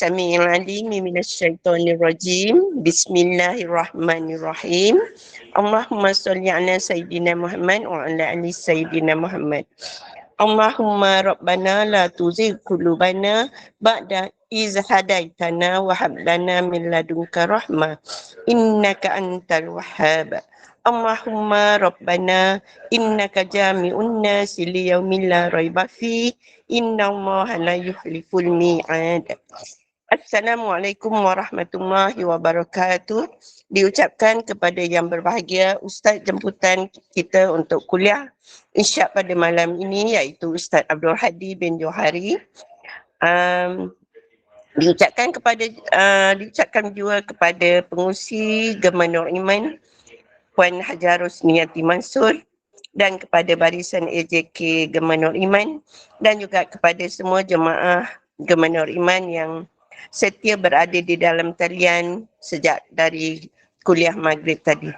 السميع العليم من الشيطان الرجيم. بسم الله الرحمن الرحيم. اللهم صل على سيدنا محمد وعلى آل سيدنا محمد. اللهم ربنا لا تزغ قلوبنا بعد إذ هديتنا وهب لنا من لدنك رحمة إنك أنت الوهاب. اللهم ربنا إنك جامع الناس ليوم لا ريب فيه إن الله لا يخلف الميعاد. Assalamualaikum warahmatullahi wabarakatuh. Diucapkan kepada yang berbahagia Ustaz jemputan kita untuk kuliah Insya' pada malam ini iaitu Ustaz Abdul Hadi bin Johari. Diucapkan juga kepada pengurusi Gema Nur Iman Puan Hajar Rosniati Mansur dan kepada barisan AJK Gema Nur Iman dan juga kepada semua jemaah Gema Nur Iman yang setia berada di dalam talian sejak dari kuliah maghrib tadi.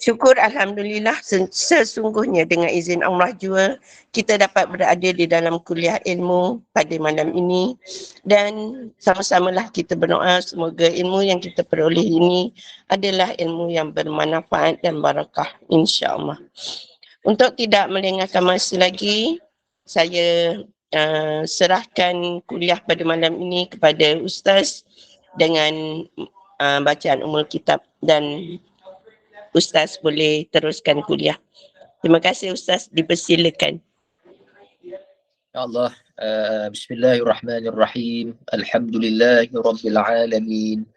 Syukur Alhamdulillah sesungguhnya dengan izin Allah juga kita dapat berada di dalam kuliah ilmu pada malam ini dan sama-samalah kita berdoa semoga ilmu yang kita peroleh ini adalah ilmu yang bermanfaat dan barakah insya-Allah. Untuk tidak melengahkan masa lagi, saya serahkan kuliah pada malam ini kepada Ustaz dengan bacaan Ummul Kitab dan Ustaz boleh teruskan kuliah. Terima kasih Ustaz, dipersilakan. Allah, Bismillahirrahmanirrahim. Alhamdulillahirabbil alamin.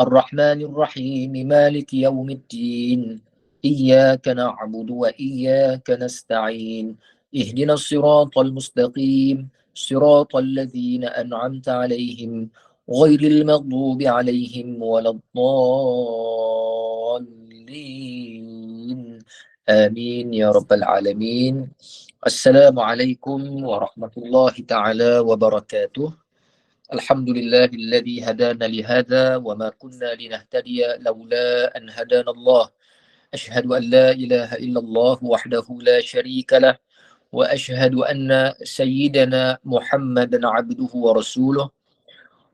Ar-Rahmanir-Rahim, Maliki yaumiddin. Iyyaka na'budu wa iyyaka nasta'in. اهدنا الصراط المستقيم صراط الذين أنعمت عليهم غير المغضوب عليهم ولا الضالين آمين يا رب العالمين. السلام عليكم ورحمة الله تعالى وبركاته. الحمد لله الذي هدانا لهذا وما كنا لنهتدي لولا أن هدانا الله. أشهد أن لا إله إلا الله وحده لا شريك له وأشهد أن سيدنا محمدا عبده ورسوله.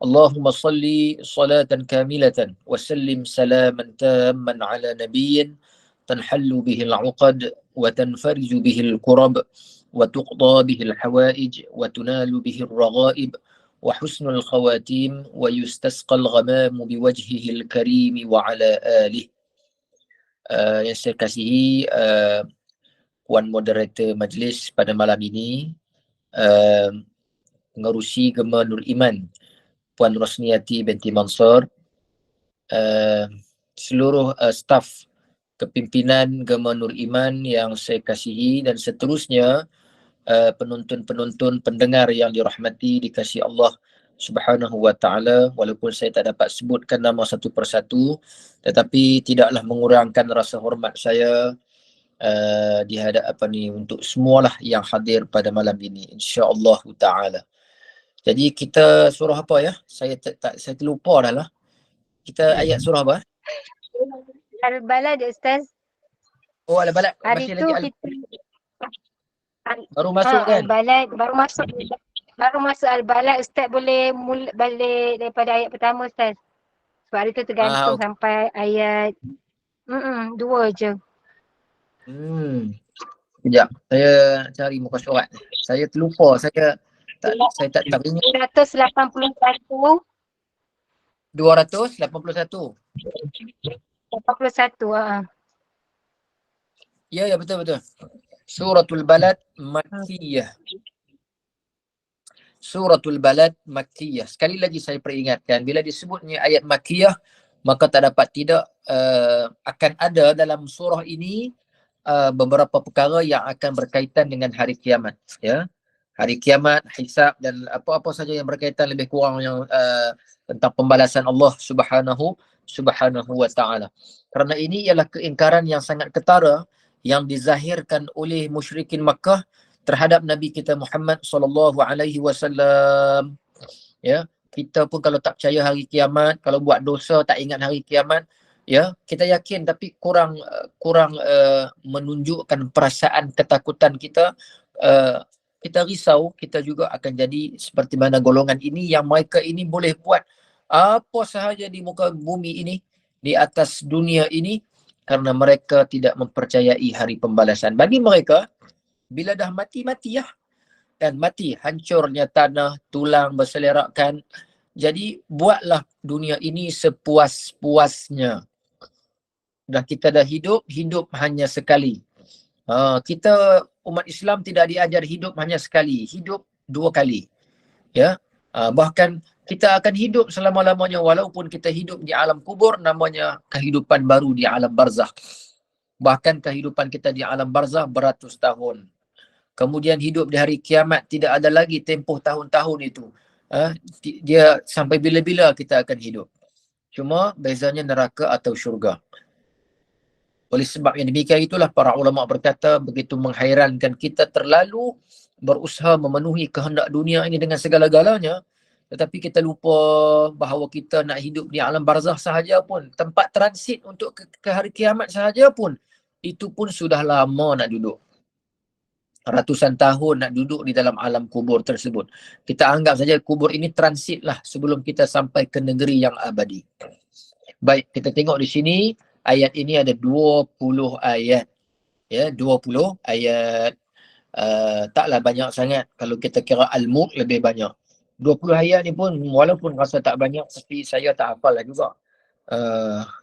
اللهم صل صلاة كاملة وسلم سلاما تاما على نبي تنحل به العقد وتنفرج به الكرب وتقضى به الحوائج وتنال به الرغائب وحسن الخواتيم ويستسقى الغمام بوجهه الكريم وعلى آله. Yang saya kasihi Puan Moderator Majlis pada malam ini, Pengerusi Gema Nur Iman Puan Rosniati binti Mansur, seluruh staf kepimpinan Gema Nur Iman yang saya kasihi dan seterusnya penonton-penonton pendengar yang dirahmati dikasihi Allah Subhanahu wa taala. Walaupun saya tak dapat sebutkan nama satu persatu, tetapi tidaklah mengurangkan rasa hormat saya di hadapan ni untuk semualah yang hadir pada malam ini insya-Allah taala. Jadi kita surah apa ya? Saya terlupa dah lah. Kita ayat surah apa? Al-Balad Ustaz. Oh, Al-Balad. Hari masih tu lagi kita baru masuk kan? Al-Balad baru masuk Al-Balad. Ustaz boleh balik daripada ayat pertama Ustaz. Sebab hari tu tergantung okay. sampai ayat 2 je. Sekejap, saya cari muka surat. Saya terlupa, saya tak ingat. 281. 281. 81. Ya betul. Suratul Balad Makkiyah. Suratul Balad Makkiyah. Sekali lagi saya peringatkan, bila disebutnya ayat Makkiyah, maka tak dapat tidak akan ada dalam surah ini beberapa perkara yang akan berkaitan dengan hari kiamat, ya. Hari kiamat, hisab dan apa-apa saja yang berkaitan lebih kurang yang tentang pembalasan Allah Subhanahu wa taala. Kerana ini ialah keingkaran yang sangat ketara yang dizahirkan oleh musyrikin Makkah terhadap Nabi kita Muhammad sallallahu alaihi wasallam. Ya, kita pun kalau tak percaya hari kiamat, kalau buat dosa tak ingat hari kiamat, ya, kita yakin tapi kurang menunjukkan perasaan ketakutan kita kita risau, kita juga akan jadi seperti mana golongan ini yang mereka ini boleh buat apa sahaja di muka bumi ini, di atas dunia ini, karena mereka tidak mempercayai hari pembalasan. Bagi mereka, bila dah mati, mati ya. Dan mati, hancurnya tanah, tulang berselerakkan. Jadi buatlah dunia ini sepuas-puasnya. Dah kita dah hidup, hidup hanya sekali. Kita umat Islam tidak diajar hidup hanya sekali, hidup 2 kali. Ya, bahkan kita akan hidup selama-lamanya, walaupun kita hidup di alam kubur, namanya kehidupan baru di alam barzakh. Bahkan kehidupan kita di alam barzakh beratus tahun. Kemudian hidup di hari kiamat, tidak ada lagi tempoh tahun-tahun itu. Dia sampai bila-bila kita akan hidup. Cuma bezanya neraka atau syurga. Oleh sebab yang demikian itulah para ulama berkata, begitu menghairankan kita terlalu berusaha memenuhi kehendak dunia ini dengan segala-galanya, tetapi kita lupa bahawa kita nak hidup di alam barzakh sahaja pun, tempat transit untuk ke hari kiamat sahaja pun, itu pun sudah lama nak duduk. Ratusan tahun nak duduk di dalam alam kubur tersebut. Kita anggap saja kubur ini transit lah sebelum kita sampai ke negeri yang abadi. Baik, kita tengok di sini. Ayat ini ada 20 ayat. Ya, 20 ayat. Taklah banyak sangat. Kalau kita kira Al-Mulk lebih banyak. 20 ayat ni pun walaupun rasa tak banyak, tapi saya tak hafal lah juga.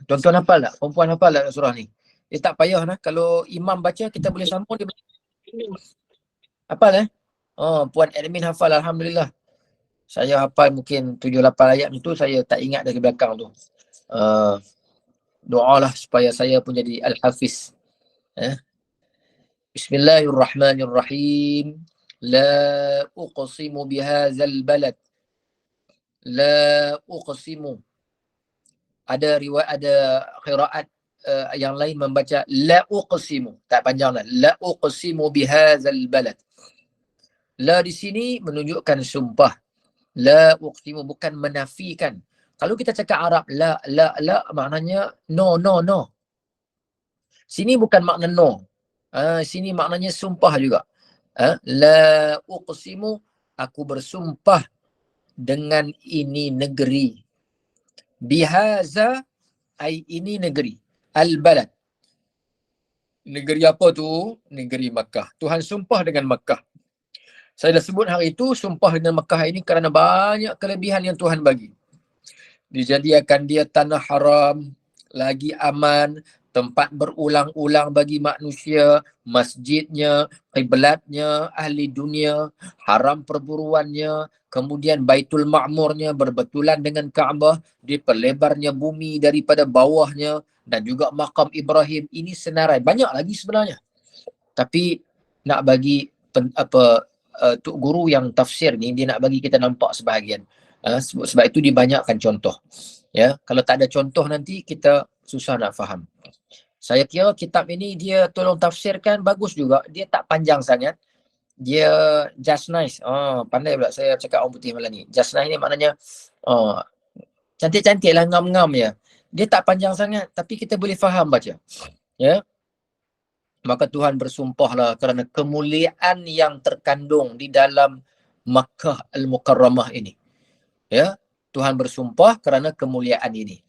Tuan-tuan hafal tak? Perempuan hafal tak surah ni? Dia tak payah lah. Kalau imam baca, kita boleh sambung. Dia hafal Puan admin hafal, Alhamdulillah. Saya hafal mungkin 7-8 ayat itu, saya tak ingat dari belakang tu. Doalah supaya saya pun jadi Al-Hafiz. Bismillahirrahmanirrahim. La uqsimu bihadzal balad. La uqsimu. Ada riwayat, ada qiraat yang lain membaca la uqsimu. Tak panjang lah. La uqsimu bihadzal balad. La di sini menunjukkan sumpah. La uqsimu bukan menafikan. Kalau kita cakap Arab, la maknanya no. Sini bukan makna no. Sini maknanya sumpah juga. La uqsimu, aku bersumpah dengan ini negeri. Bihaza, ai ini negeri. Al-balad. Negeri apa tu? Negeri Makkah. Tuhan sumpah dengan Makkah. Saya dah sebut hari itu, sumpah dengan Makkah ini kerana banyak kelebihan yang Tuhan bagi. Dijadikan dia tanah haram, lagi aman, tempat berulang-ulang bagi manusia, masjidnya, qiblatnya, ahli dunia, haram perburuannya, kemudian Baitul Ma'murnya berbetulan dengan Kaabah, diperlebarnya bumi daripada bawahnya, dan juga Maqam Ibrahim. Ini senarai. Banyak lagi sebenarnya. Tapi nak bagi Tuk Guru yang tafsir ni, dia nak bagi kita nampak sebahagian. Sebab itu dibanyakkan contoh. Ya, kalau tak ada contoh nanti kita susah nak faham. Saya kira kitab ini dia tolong tafsirkan bagus juga. Dia tak panjang sangat. Dia just nice. Pandai pula saya cakap orang putih malam ni. Just nice ni maknanya cantik-cantik lah, ngam-ngam ya. Dia tak panjang sangat tapi kita boleh faham baca. Ya. Maka Tuhan bersumpahlah kerana kemuliaan yang terkandung di dalam Makkah Al-Mukarramah ini. Ya, Tuhan bersumpah kerana kemuliaan ini.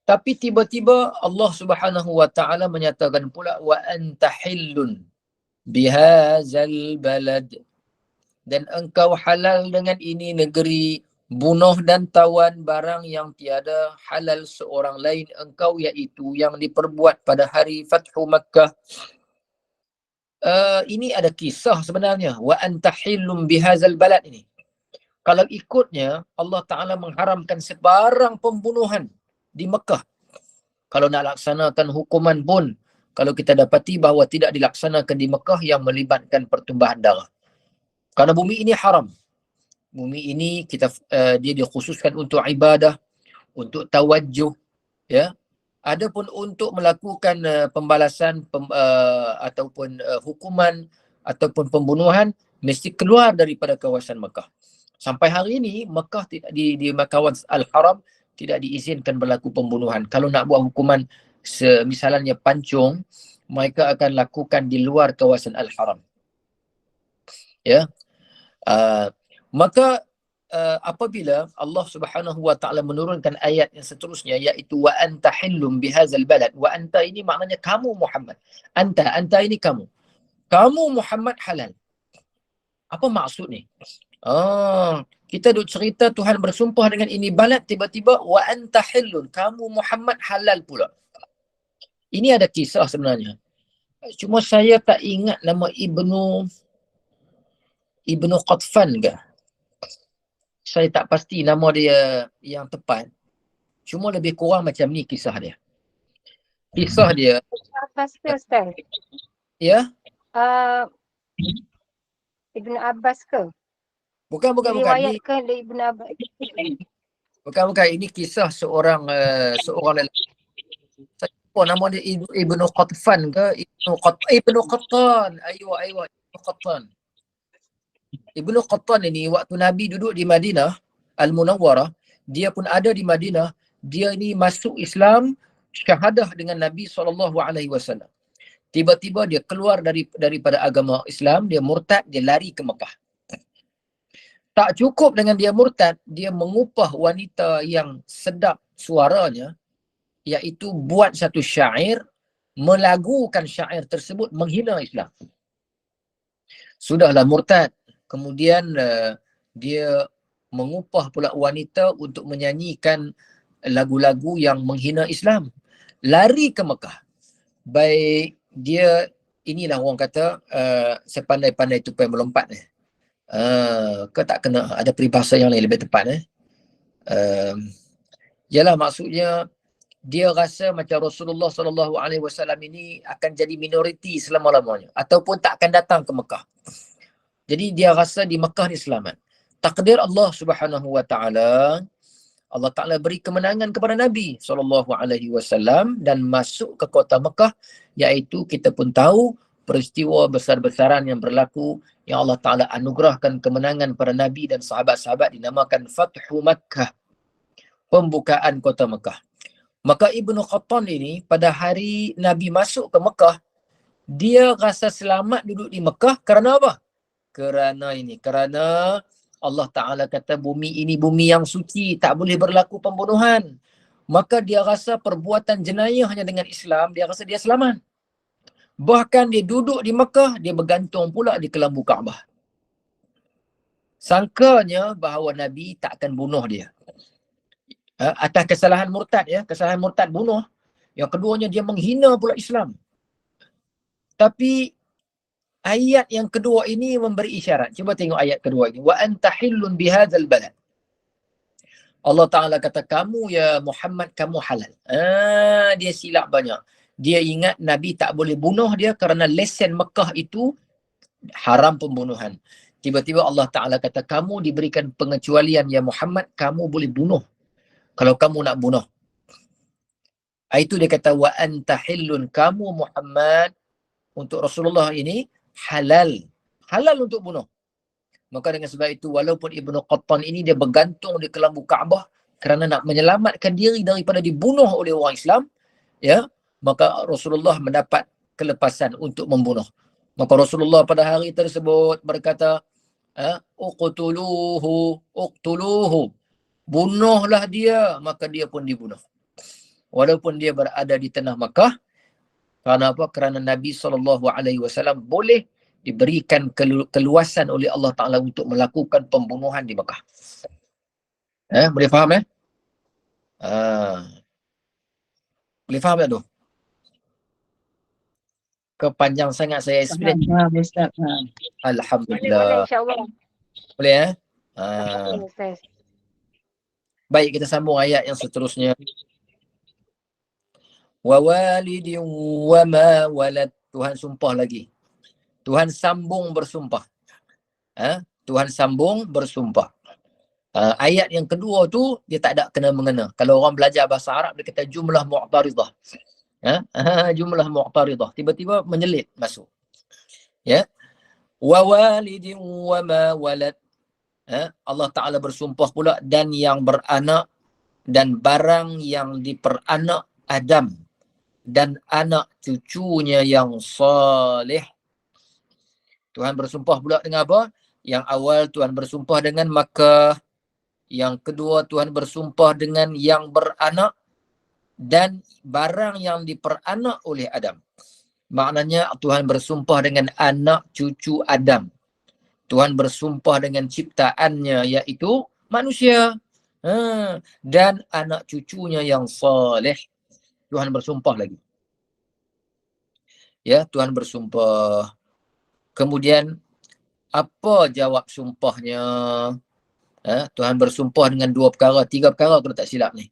Tapi tiba-tiba Allah Subhanahu wa taala menyatakan pula wa anta hillun bihadzal balad, dan engkau halal dengan ini negeri, bunuh dan tawan barang yang tiada halal seorang lain engkau, iaitu yang diperbuat pada hari Fathu Makkah. Ini ada kisah sebenarnya, wa anta hillun bihadzal balad ini. Kalau ikutnya, Allah Ta'ala mengharamkan sebarang pembunuhan di Mekah. Kalau nak laksanakan hukuman pun, kalau kita dapati bahawa tidak dilaksanakan di Mekah yang melibatkan pertumbuhan darah. Karena bumi ini haram. Bumi ini dia dikhususkan untuk ibadah, untuk tawajjuh, ya. Adapun untuk melakukan pembalasan ataupun hukuman ataupun pembunuhan, mesti keluar daripada kawasan Mekah. Sampai hari ini Mekah tidak di kawasan Al-Haram tidak diizinkan berlaku pembunuhan. Kalau nak buat hukuman misalnya pancung, mereka akan lakukan di luar kawasan Al-Haram. Ya. Maka apabila Allah Subhanahu wa taala menurunkan ayat yang seterusnya, iaitu wa anta hillum bihadzal balad, wa anta ini maknanya kamu Muhammad, anta ini kamu Muhammad halal. Apa maksud ni? Kita duk cerita Tuhan bersumpah dengan ini balad, tiba-tiba wa anta hillun, kamu Muhammad halal pula. Ini ada kisah sebenarnya, cuma saya tak ingat nama Ibnu Qatfan ke. Saya tak pasti nama dia yang tepat. Cuma lebih kurang macam ni kisah dia. Kisah dia, Abbas ke Ustaz? ya, Ibnu Abbas ke? bukan. Riwayat Ni, ke dari Ibnu Abbas? bukan. Ini kisah seorang lelaki. Saya lupa nama dia Ibnu Qatfan ke Ibnu Qattan. Aywa Ibnu Qattan. Ibnu Qattan ini waktu Nabi duduk di Madinah Al-Munawwarah, dia pun ada di Madinah, dia ini masuk Islam, syahadah dengan Nabi SAW. Tiba-tiba dia keluar daripada agama Islam, dia murtad, dia lari ke Mekah. Tak cukup dengan dia murtad, dia mengupah wanita yang sedap suaranya, iaitu buat satu syair, melagukan syair tersebut menghina Islam. Sudahlah murtad, kemudian dia mengupah pula wanita untuk menyanyikan lagu-lagu yang menghina Islam. Lari ke Mekah. Baik, dia inilah orang kata sepandai-pandai tupai melompat. Ke tak kena, ada peribahasa yang lain lebih tepat. Yalah, maksudnya dia rasa macam Rasulullah SAW ini akan jadi minoriti selama-lamanya, ataupun tak akan datang ke Mekah. Jadi dia rasa di Mekah ni selamat. Takdir Allah Subhanahu wa taala, Allah Taala beri kemenangan kepada Nabi SAW dan masuk ke kota Mekah, iaitu kita pun tahu peristiwa besar-besaran yang berlaku yang Allah Taala anugerahkan kemenangan pada Nabi dan sahabat-sahabat, dinamakan Fathu Makkah, pembukaan kota Mekah. Maka Ibnu Qattan ini pada hari Nabi masuk ke Mekah, dia rasa selamat duduk di Mekah kerana apa? Kerana Allah Ta'ala kata bumi ini bumi yang suci, tak boleh berlaku pembunuhan. Maka dia rasa perbuatan jenayahnya dengan Islam, dia rasa dia selamat. Bahkan dia duduk di Mekah, dia bergantung pula di kelambu Kaabah. Sangkanya bahawa Nabi tak akan bunuh dia. Atas kesalahan murtad, kesalahan murtad bunuh. Yang keduanya dia menghina pula Islam. Tapi ayat yang kedua ini memberi isyarat. Cuba tengok ayat kedua ini. Wa anta hillun bihadzal balad. Allah Ta'ala kata, kamu ya Muhammad, kamu halal. Dia silap banyak. Dia ingat Nabi tak boleh bunuh dia kerana lesen Mekah itu haram pembunuhan. Tiba-tiba Allah Ta'ala kata, kamu diberikan pengecualian ya Muhammad, kamu boleh bunuh kalau kamu nak bunuh. Itu dia kata, wa anta hillun, kamu Muhammad, untuk Rasulullah ini halal untuk bunuh. Maka dengan sebab itu, walaupun Ibnu Qattan ini dia bergantung di kelambu Kaabah kerana nak menyelamatkan diri daripada dibunuh oleh orang Islam, maka Rasulullah mendapat kelepasan untuk membunuh. Maka Rasulullah pada hari tersebut berkata, uqtuluhu, bunuhlah dia. Maka dia pun dibunuh. Walaupun dia berada di tanah Makkah. Kerana apa? Kerana Nabi SAW boleh diberikan keluasan oleh Allah Ta'ala untuk melakukan pembunuhan di Makkah. Boleh faham? Boleh faham tak tu? Kepanjang sangat saya explain. Alhamdulillah. Boleh insyaAllah. Boleh Ustaz. Baik, kita sambung ayat yang seterusnya. Wa walidin wa ma walad. Tuhan sumpah lagi. Tuhan sambung bersumpah. Tuhan sambung bersumpah. Ayat yang kedua tu dia tak ada kena mengena. Kalau orang belajar bahasa Arab dia kata jumlah mu'taridah. Jumlah mu'taridah. Tiba-tiba menyelit masuk. Wa walidin wa ma walad. Allah Ta'ala bersumpah pula, dan yang beranak dan barang yang diperanak Adam dan anak cucunya yang saleh. Tuhan bersumpah pula dengan apa? Yang awal Tuhan bersumpah dengan Makkah. Yang kedua Tuhan bersumpah dengan yang beranak dan barang yang diperanak oleh Adam. Maknanya Tuhan bersumpah dengan anak cucu Adam. Tuhan bersumpah dengan ciptaannya iaitu manusia. Dan anak cucunya yang soleh. Tuhan bersumpah lagi. Ya, Tuhan bersumpah. Kemudian apa jawab sumpahnya? Tuhan bersumpah dengan 2 perkara, 3 perkara kalau tak silap ni.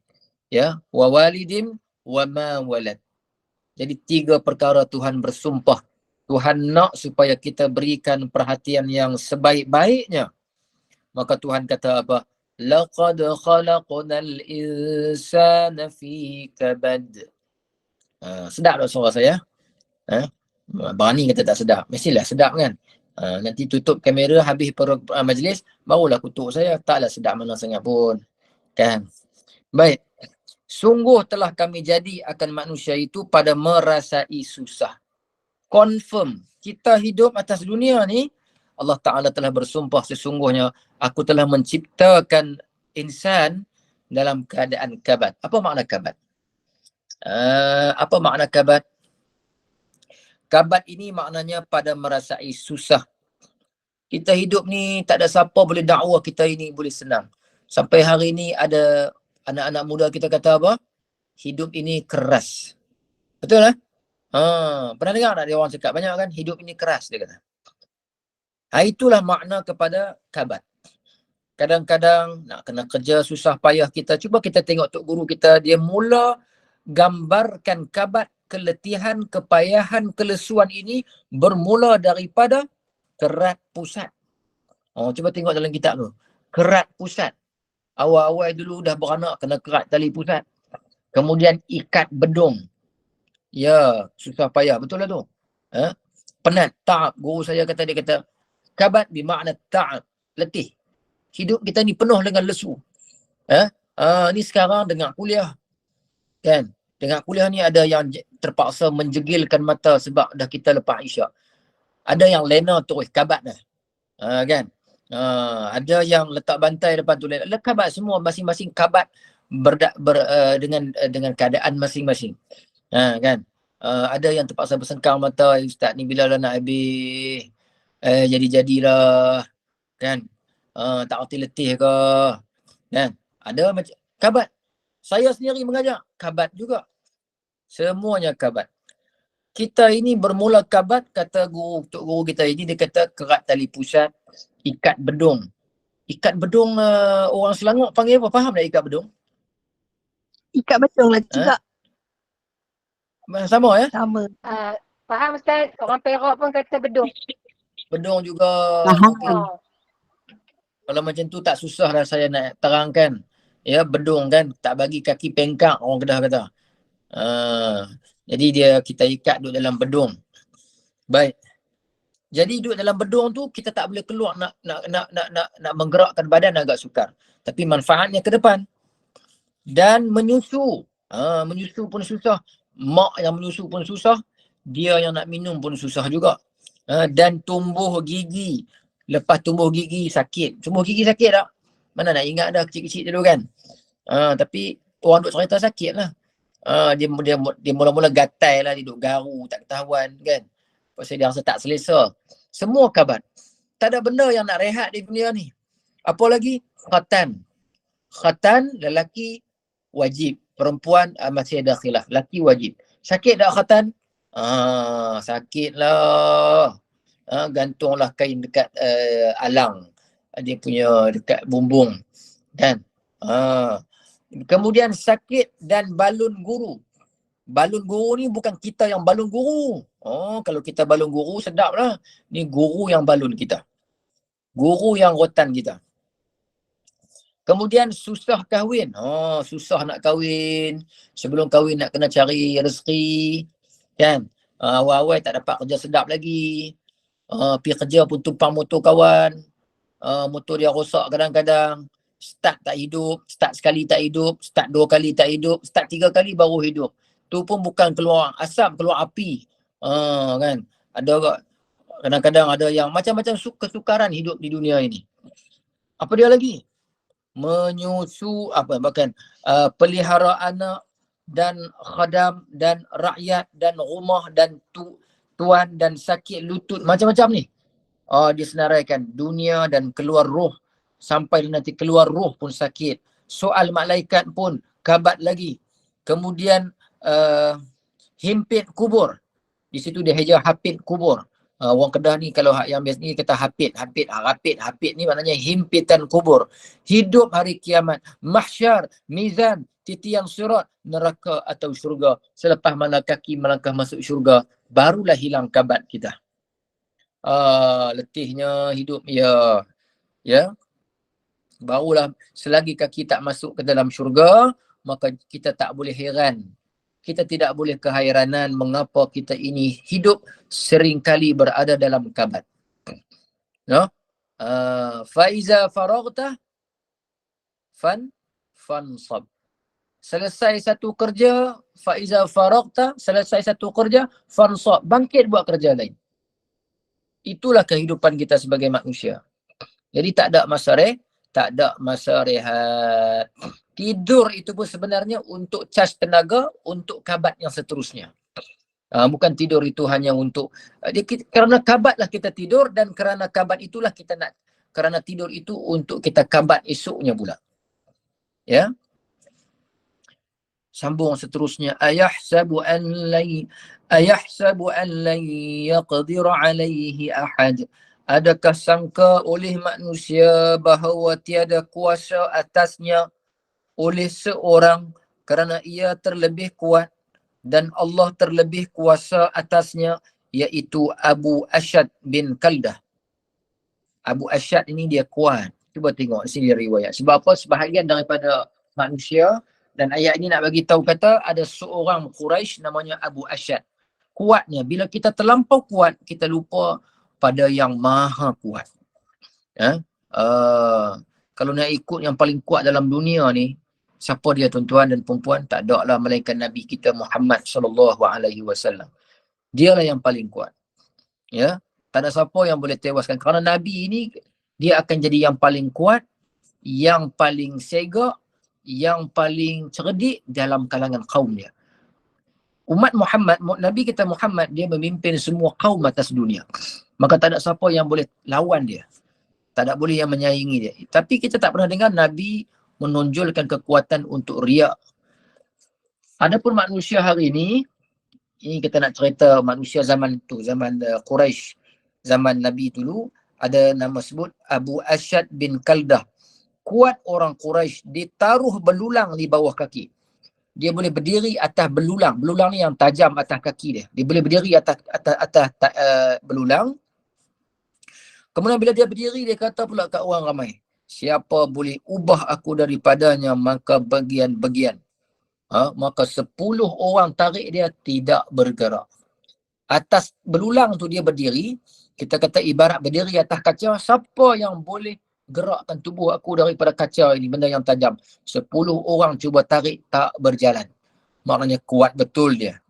Ya, wa walidim wa ma walad. Jadi 3 perkara Tuhan bersumpah. Tuhan nak supaya kita berikan perhatian yang sebaik-baiknya. Maka Tuhan kata apa? Laqad khalaqnal insana fi kabad. Sedap tak suara saya? Berani kata tak sedap. Mestilah sedap kan? Nanti tutup kamera habis majlis, barulah kutuk saya. Taklah sedap mana sangat pun. Kan? Baik. Sungguh telah kami jadi akan manusia itu pada merasai susah. Confirm. Kita hidup atas dunia ni, Allah Ta'ala telah bersumpah sesungguhnya aku telah menciptakan insan dalam keadaan kabad. Apa makna kabad? Apa makna kabad? Kabad ini maknanya pada merasai susah. Kita hidup ni tak ada siapa boleh dakwah kita ini boleh senang. Sampai hari ni ada anak-anak muda kita kata apa? Hidup ini keras. Betul lah? Pernah dengar tak dia orang cakap banyak kan? Hidup ini keras dia kata. Itulah makna kepada kabad. Kadang-kadang nak kena kerja susah payah kita. Cuba kita tengok tok guru kita, dia mula gambarkan kabad, keletihan, kepayahan, kelesuan ini bermula daripada kerat pusat. Cuba tengok dalam kitab tu. Kerat pusat. Awal-awal dulu dah beranak kena kerat tali pusat. Kemudian ikat bedung. Ya, susah payah. Betul lah tu. Penat, ta'ab. Guru saya kata, dia kata, kabad bermakna ta'ab, letih. Hidup kita ni penuh dengan lesu. Ni sekarang dengan kuliah. Kan? Dengan kuliah ni ada yang terpaksa menjegilkan mata sebab dah kita lepas isyak. Ada yang lena terus kabad dah. Kan? Ada yang letak bantai depan tu. Kabad semua, masing-masing kabad dengan keadaan masing-masing. Kan? Ada yang terpaksa bersengkang mata, ustaz ni bila lah nak habis. Jadi-jadilah. Kan? Tak reti letih ke. Kan? Ada macam kabad. Saya sendiri mengajar, kabad juga. Semuanya kabad. Kita ini bermula kabad, kata tok guru kita ini, dia kata kerat tali pusat, ikat bedung. Ikat bedung orang Selangor panggil apa? Faham tak ikat bedung? Ikat bedung lah juga. Sama ya? Sama. Faham Ustaz? Orang Perak pun kata bedung. Bedung juga. Faham. Kalau macam tu tak susah dah saya nak terangkan. Ya, bedung kan, tak bagi kaki pengkak orang Kedah kata. Jadi kita ikat duduk dalam bedung. Baik. Jadi duduk dalam bedung tu kita tak boleh keluar nak menggerakkan badan agak sukar. Tapi manfaatnya ke depan. Dan menyusu. Menyusu pun susah. Mak yang menyusu pun susah. Dia yang nak minum pun susah juga. Dan tumbuh gigi. Lepas tumbuh gigi sakit. Tumbuh gigi sakit tak? Mana nak ingat dah kecil-kecil dulu kan. Tapi orang duk cerita sakit lah. Dia mula-mula gatai lah. Dia duk garu, tak ketahuan kan. Pasal dia rasa tak selesa. Semua kabad. Tak ada benda yang nak rehat di dunia ni. Apa lagi? Khatan. Khatan lelaki wajib. Perempuan masih ada khilaf. Lelaki wajib. Sakit tak khatan? Sakit lah. Gantunglah kain dekat alang. Dia punya dekat bumbung. Kan? Kemudian sakit dan balun guru. Balun guru ni bukan kita yang balun guru. Kalau kita balun guru sedap lah. Ni guru yang balun kita. Guru yang rotan kita. Kemudian susah kahwin. Susah nak kahwin. Sebelum kahwin nak kena cari rezeki. Kan? Awal-awal tak dapat kerja sedap lagi. Pergi kerja pun tumpang motor kawan. Motor dia rosak kadang-kadang. Start tak hidup. Start sekali tak hidup. Start 2 kali tak hidup. Start 3 kali baru hidup. Tu pun bukan keluar asap, keluar api. Kan? Ada Kadang-kadang ada yang macam-macam kesukaran hidup di dunia ini. Apa dia lagi? Menyusu, bahkan pelihara anak dan khadam dan rakyat dan rumah dan tuan dan sakit lutut, macam-macam ni. Disenaraikan dunia dan keluar roh, sampai nanti keluar roh pun sakit. Soal malaikat pun kabat lagi. Kemudian himpit kubur. Di situ dia heja hapit kubur. Orang Kedah ni kalau yang biasa ni kata hapit ni maknanya himpitan kubur. Hidup hari kiamat, mahsyar, mizan, titian sirat, neraka atau syurga. Selepas mana kaki melangkah masuk syurga, barulah hilang kabat kita. Letihnya hidup ya. Barulah selagi kaki tak masuk ke dalam syurga, maka kita tak boleh heran. Kita tidak boleh kehairanan mengapa kita ini hidup seringkali berada dalam kabat. No? Faiza faraghta fansab. Selesai satu kerja, faiza faraghta, selesai satu kerja, fansab, bangkit buat kerja lain. Itulah kehidupan kita sebagai manusia. Jadi tak ada masa rehat. Tidur itu pun sebenarnya untuk cas tenaga untuk kabat yang seterusnya. Bukan tidur itu hanya untuk kerana kabatlah kita tidur, dan kerana kabat itulah kita nak, kerana tidur itu untuk kita kabat esoknya pula. Ya. Sambung seterusnya, ayahsabu an lan yaqdir alaihi ahad. Adakah sangka oleh manusia bahawa tiada kuasa atasnya oleh seorang, kerana ia terlebih kuat dan Allah terlebih kuasa atasnya, iaitu Abu Ashad bin Kaldah. Abu Ashad ini dia kuat. Cuba tengok di sini riwayat. Sebab apa? Sebahagian daripada manusia, dan ayat ini nak bagi tahu kata ada seorang Quraisy namanya Abu Ashad. Kuatnya, bila kita terlampau kuat, kita lupa pada yang maha kuat. Kalau nak ikut yang paling kuat dalam dunia ni, siapa dia tuan-tuan dan perempuan? Tak ada lah melainkan Nabi kita Muhammad SAW. Dialah yang paling kuat. Ya, tak ada siapa yang boleh tewaskan. Kerana Nabi ini dia akan jadi yang paling kuat, yang paling segak, yang paling cerdik dalam kalangan kaum dia. Umat Muhammad, Nabi kita Muhammad, dia memimpin semua kaum atas dunia. Maka tak ada siapa yang boleh lawan dia. Tak ada boleh yang menyaingi dia. Tapi kita tak pernah dengar Nabi menonjolkan kekuatan untuk riak. Adapun manusia hari ini kita nak cerita manusia zaman tu, zaman Quraisy, zaman Nabi dulu, ada nama sebut Abu Ashad bin Kaldah. Kuat orang Quraisy, ditaruh belulang di bawah kaki. Dia boleh berdiri atas belulang. Belulang ni yang tajam atas kaki dia. Dia boleh berdiri atas belulang. Kemudian bila dia berdiri, dia kata pula kat orang ramai, siapa boleh ubah aku daripadanya, maka bagian-bagian. Maka 10 orang tarik dia tidak bergerak. Atas belulang tu dia berdiri, kita kata ibarat berdiri atas kaca, siapa yang boleh gerakkan tubuh aku daripada kaca ini, benda yang tajam. 10 orang cuba tarik, tak berjalan. Maknanya kuat betul dia.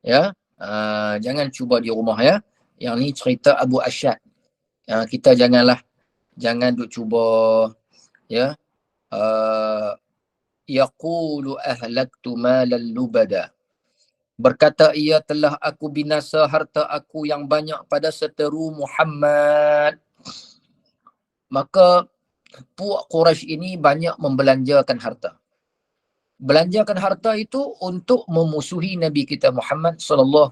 Ya, jangan cuba di rumah ya. Yang ni cerita Abu Ashad. Kita jangan duk cuba ya. Yaqulu ahlaktu malan lubada. Berkata ia telah aku binasa harta aku yang banyak pada seteru Muhammad. Maka puak Quraisy ini banyak membelanjakan harta. Belanjakan harta itu untuk memusuhi Nabi kita Muhammad SAW.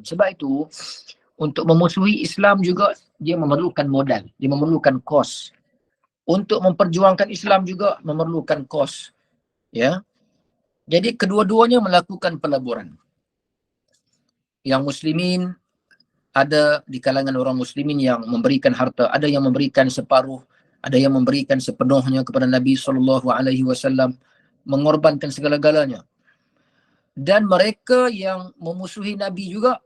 Sebab itu untuk memusuhi Islam juga dia memerlukan modal, dia memerlukan kos. Untuk memperjuangkan Islam juga memerlukan kos. Ya. Jadi kedua-duanya melakukan pelaburan. Yang muslimin, ada di kalangan orang muslimin yang memberikan harta, ada yang memberikan separuh, ada yang memberikan sepenuhnya kepada Nabi SAW, mengorbankan segala-galanya. Dan mereka yang memusuhi Nabi juga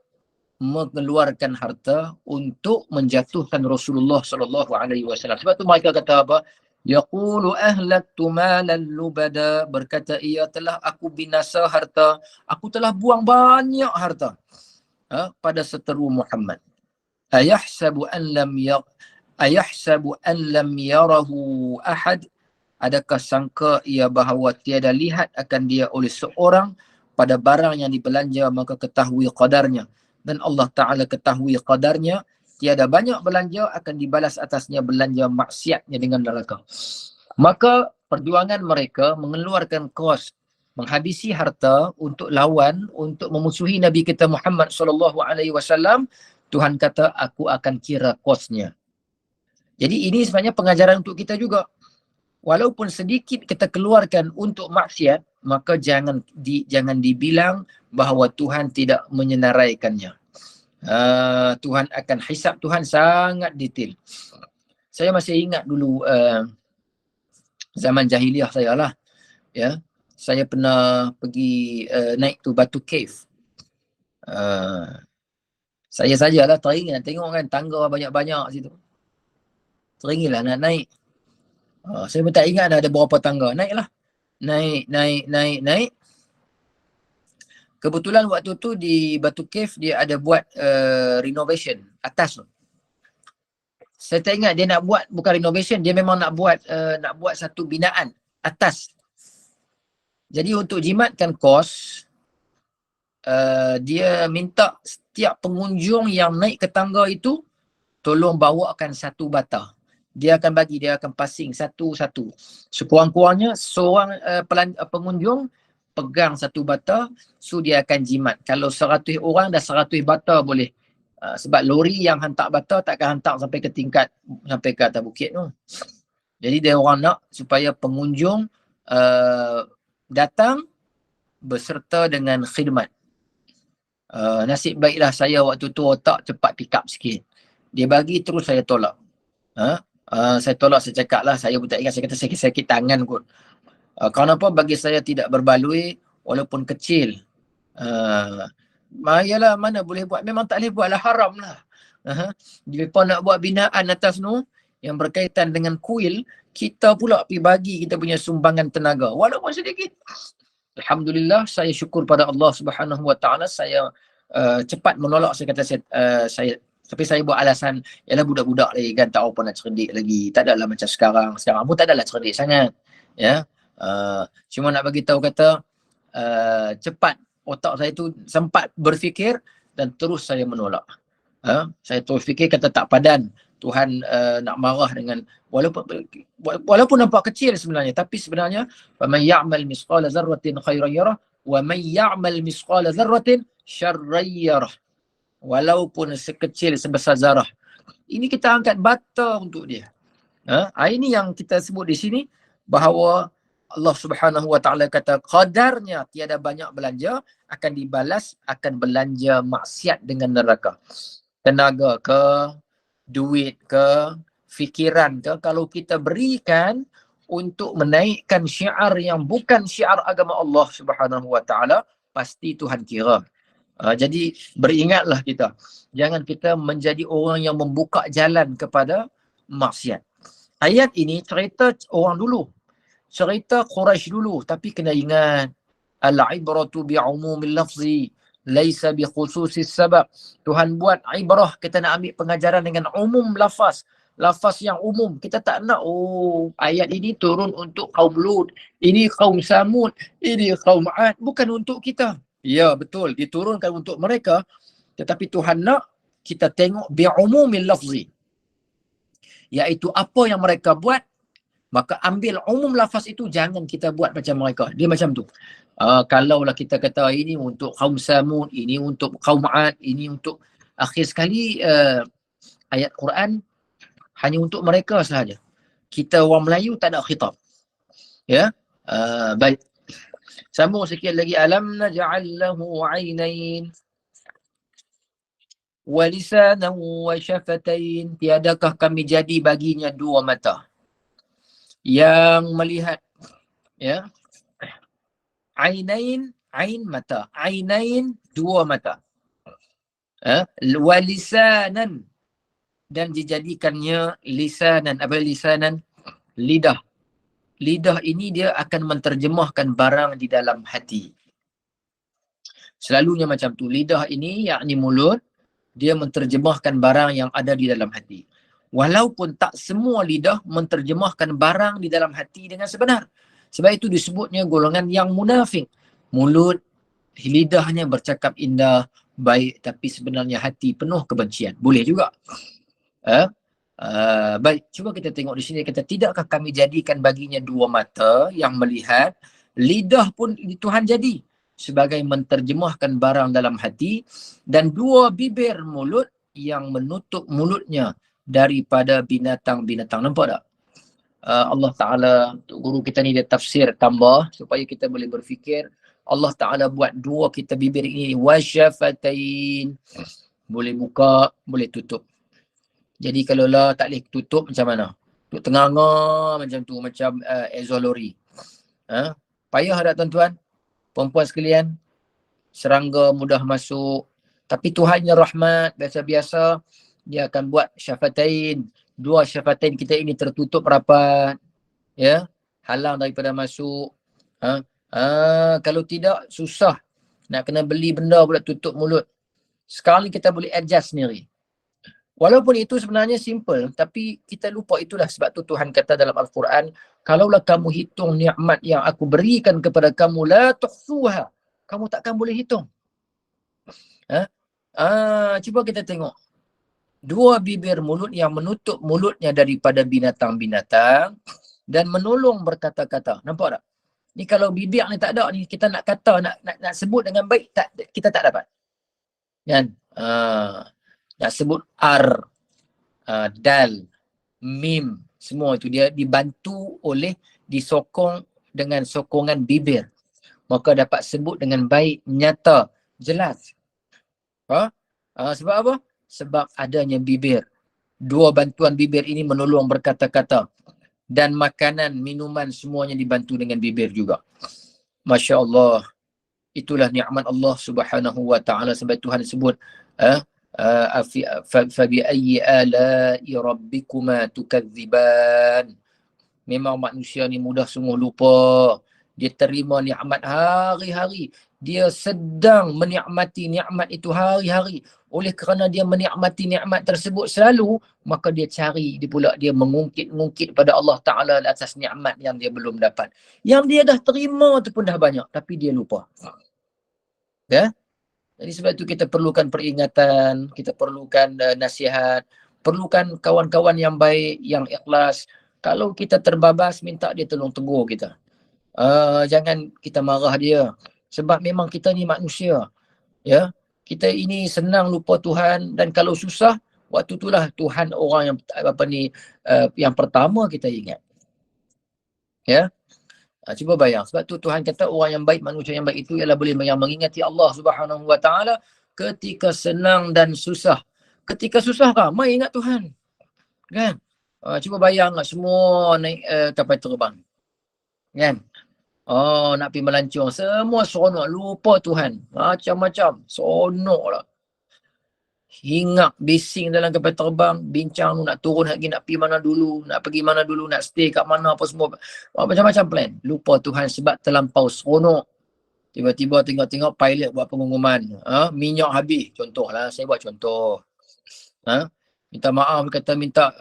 mengeluarkan harta untuk menjatuhkan Rasulullah SAW. Sebab tu mereka kata apa? Yaqulu ahlaktu malan lubada. Berkata ia telah aku binasa harta, aku telah buang banyak harta pada seteru Muhammad. ayahsabu an lam yarahu ahad, adakah sangka ia bahawa tiada lihat akan dia oleh seorang pada barang yang dibelanja, maka ketahui qadarnya, dan Allah Ta'ala ketahui qadarnya. Tiada banyak belanja akan dibalas atasnya belanja maksiatnya dengan neraka. Maka perjuangan mereka mengeluarkan kos, menghabisi harta untuk lawan, untuk memusuhi Nabi kita Muhammad SAW. Tuhan kata, aku akan kira kosnya. Jadi ini sebenarnya pengajaran untuk kita juga. Walaupun sedikit kita keluarkan untuk maksiat, maka jangan dibilang bahawa Tuhan tidak menyenaraikannya. Tuhan akan hisap, Tuhan sangat detail. Saya masih ingat dulu zaman jahiliah saya lah, ya. Saya pernah pergi naik tu Batu Cave. Saya sajalah teringat, tengok kan tangga banyak-banyak situ. Teringilah nak naik. Saya pun tak ingat ada berapa tangga. Naiklah. Naik. Kebetulan waktu tu di Batu Cave dia ada buat renovation atas tu. Saya tak ingat dia nak buat bukan renovation, dia memang nak buat satu binaan atas. Jadi untuk jimatkan kos, dia minta setiap pengunjung yang naik ke tangga itu tolong bawakan satu bata. Dia akan passing satu-satu. Sekurang-kurangnya seorang pengunjung pegang satu bata, so dia akan jimat. Kalau 100 orang dah 100 bata boleh. Sebab lori yang hantar bata takkan hantar sampai ke atas bukit tu. Jadi dia orang nak supaya pengunjung datang berserta dengan khidmat. Nasib baiklah saya waktu tu otak cepat pick up sikit. Dia bagi terus saya tolak. Saya tolak, saya cakap lah, saya pun tak ingat, saya kata sakit tangan kot. Kenapa bagi saya tidak berbaloi walaupun kecil. Yalah, mana boleh buat, memang tak boleh buat lah, haram lah. Mereka nak buat binaan atas tu yang berkaitan dengan kuil, kita pula pergi bagi kita punya sumbangan tenaga walaupun sedikit. Alhamdulillah, saya syukur pada Allah Subhanahu Wa Taala, saya cepat menolak. Saya kata tapi saya buat alasan, ialah budak-budak lagi kan, tak apa nak cerdik lagi, tak adalah macam sekarang pun tak adalah cerdik sangat, ya. Cuma nak bagi tahu kata cepat otak saya tu sempat berfikir dan terus saya menolak. Saya terus fikir kata tak padan Tuhan nak marah dengan walaupun nampak kecil sebenarnya, tapi sebenarnya faman ya'mal misqala dzarratin khairan yarah wa man ya'mal misqala dzarratin syarran yarah. Walaupun sekecil sebesar zarah, ini kita angkat bata untuk dia. Ini yang kita sebut di sini bahawa Allah Subhanahu Wa Taala kata qadarnya tiada banyak belanja akan dibalas akan belanja maksiat dengan neraka. Tenaga ke, duit ke, fikiran ke, kalau kita berikan untuk menaikkan syiar yang bukan syiar agama Allah Subhanahu Wa Taala, pasti Tuhan kira. Jadi beringatlah kita, jangan kita menjadi orang yang membuka jalan kepada maksiat. Ayat ini cerita orang dulu, cerita Quraisy dulu, tapi kena ingat al-ibratu bi'umumil lafzi laisa bi khususis sabab. Tuhan buat ibrah, kita nak ambil pengajaran dengan umum lafaz yang umum. Kita tak nak ayat ini turun untuk kaum Lut, ini kaum Samud, ini kaum Ad, bukan untuk kita. Ya betul, diturunkan untuk mereka, tetapi Tuhan nak kita tengok bi'umumil lafzi, iaitu apa yang mereka buat, maka ambil umum lafaz itu, jangan kita buat macam mereka. Dia macam tu. Kalaulah kita kata ini untuk kaum Samud, ini untuk kaum Ad, ini untuk, akhir sekali ayat Quran hanya untuk mereka sahaja. Kita orang Melayu tak ada khitab. Ya, baik. Sambung sikit lagi. Alam naj'al lahu 'ainain wa lisanan wa syafatain. Tiadakah kami jadi baginya dua mata yang melihat, ya. Ainain, ain mata, ainain dua mata. Wa lisanan, dan dijadikannya lisanan. Apa lisanan? Lidah. Lidah ini dia akan menterjemahkan barang di dalam hati. Selalunya macam tu. Lidah ini yakni mulut, dia menterjemahkan barang yang ada di dalam hati. Walaupun tak semua lidah menterjemahkan barang di dalam hati dengan sebenar. Sebab itu disebutnya golongan yang munafik. Mulut, lidahnya bercakap indah, baik, tapi sebenarnya hati penuh kebencian. Boleh juga. Baik, cuba kita tengok di sini. Kata, tidakkah kami jadikan baginya dua mata yang melihat, lidah pun Tuhan jadi sebagai menterjemahkan barang dalam hati, dan dua bibir mulut yang menutup mulutnya daripada binatang-binatang. Nampak tak? Allah Ta'ala, guru kita ni dia tafsir tambah supaya kita boleh berfikir. Allah Ta'ala buat dua kita bibir ini, wasyafatain, boleh buka, boleh tutup. Jadi kalau lah tak boleh tutup macam mana? Tutup tengah-tengah macam tu, macam exhaust lori. Payah tak tuan-tuan? Perempuan sekalian, serangga mudah masuk. Tapi Tuhannya rahmat, biasa-biasa dia akan buat syafatain. Dua syafatain kita ini tertutup rapat. Ya, halang daripada masuk. Kalau tidak, susah. Nak kena beli benda pula tutup mulut. Sekarang ni kita boleh adjust sendiri. Walaupun itu sebenarnya simple, tapi kita lupa. Itulah sebab tu Tuhan kata dalam Al-Quran, kalaulah kamu hitung nikmat yang aku berikan kepada kamu, la tuhsuha, kamu takkan boleh hitung. Cuba kita tengok. Dua bibir mulut yang menutup mulutnya daripada binatang-binatang dan menolong berkata-kata. Nampak tak? Ni kalau bibir ni tak ada ni, kita nak kata, nak sebut dengan baik, kita tak dapat. Kan? Nak sebut dal, mim, semua itu dia dibantu oleh, disokong dengan sokongan bibir. Maka dapat sebut dengan baik, nyata, jelas. Sebab apa? Sebab adanya bibir. Dua bantuan bibir ini menolong berkata-kata. Dan makanan, minuman semuanya dibantu dengan bibir juga. Masya Allah. Itulah nikmat Allah Subhanahu wa ta'ala. Sebab Tuhan sebut, fabi'ayyi ala'i rabbikuma tukadziban. Memang manusia ni mudah sungguh lupa. Dia terima nikmat hari-hari. Dia sedang menikmati nikmat itu hari-hari. Oleh kerana dia menikmati nikmat tersebut selalu, maka dia cari, dia mengungkit pada Allah Ta'ala atas nikmat yang dia belum dapat. Yang dia dah terima tu pun dah banyak, tapi dia lupa. Ya? Jadi sebab itu kita perlukan peringatan, kita perlukan nasihat, perlukan kawan-kawan yang baik, yang ikhlas. Kalau kita terbabas, minta dia tolong tegur kita. Jangan kita marah dia. Sebab memang kita ni manusia. Ya, kita ini senang lupa Tuhan, dan kalau susah, waktu itulah Tuhan orang yang yang pertama kita ingat. Ya. Cuba bayang. Sebab tu Tuhan kata orang yang baik, manusia yang baik itu ialah boleh yang mengingati Allah Subhanahu wa ta'ala ketika senang dan susah. Ketika susah ramai ingat Tuhan. Kan? Cuba bayang semua naik kapal terbang. Kan? Nak pergi melancong. Semua seronok. Lupa Tuhan. Macam-macam. Seronok lah. Hingap, bising dalam kapal terbang. Bincang nak turun lagi, nak pergi mana dulu. Nak pergi mana dulu, nak stay kat mana, apa semua. Macam-macam plan. Lupa Tuhan sebab terlampau seronok. Tiba-tiba tengok-tengok pilot buat pengumuman. Minyak habis. Contohlah. Saya buat contoh. Minta maaf, kata minta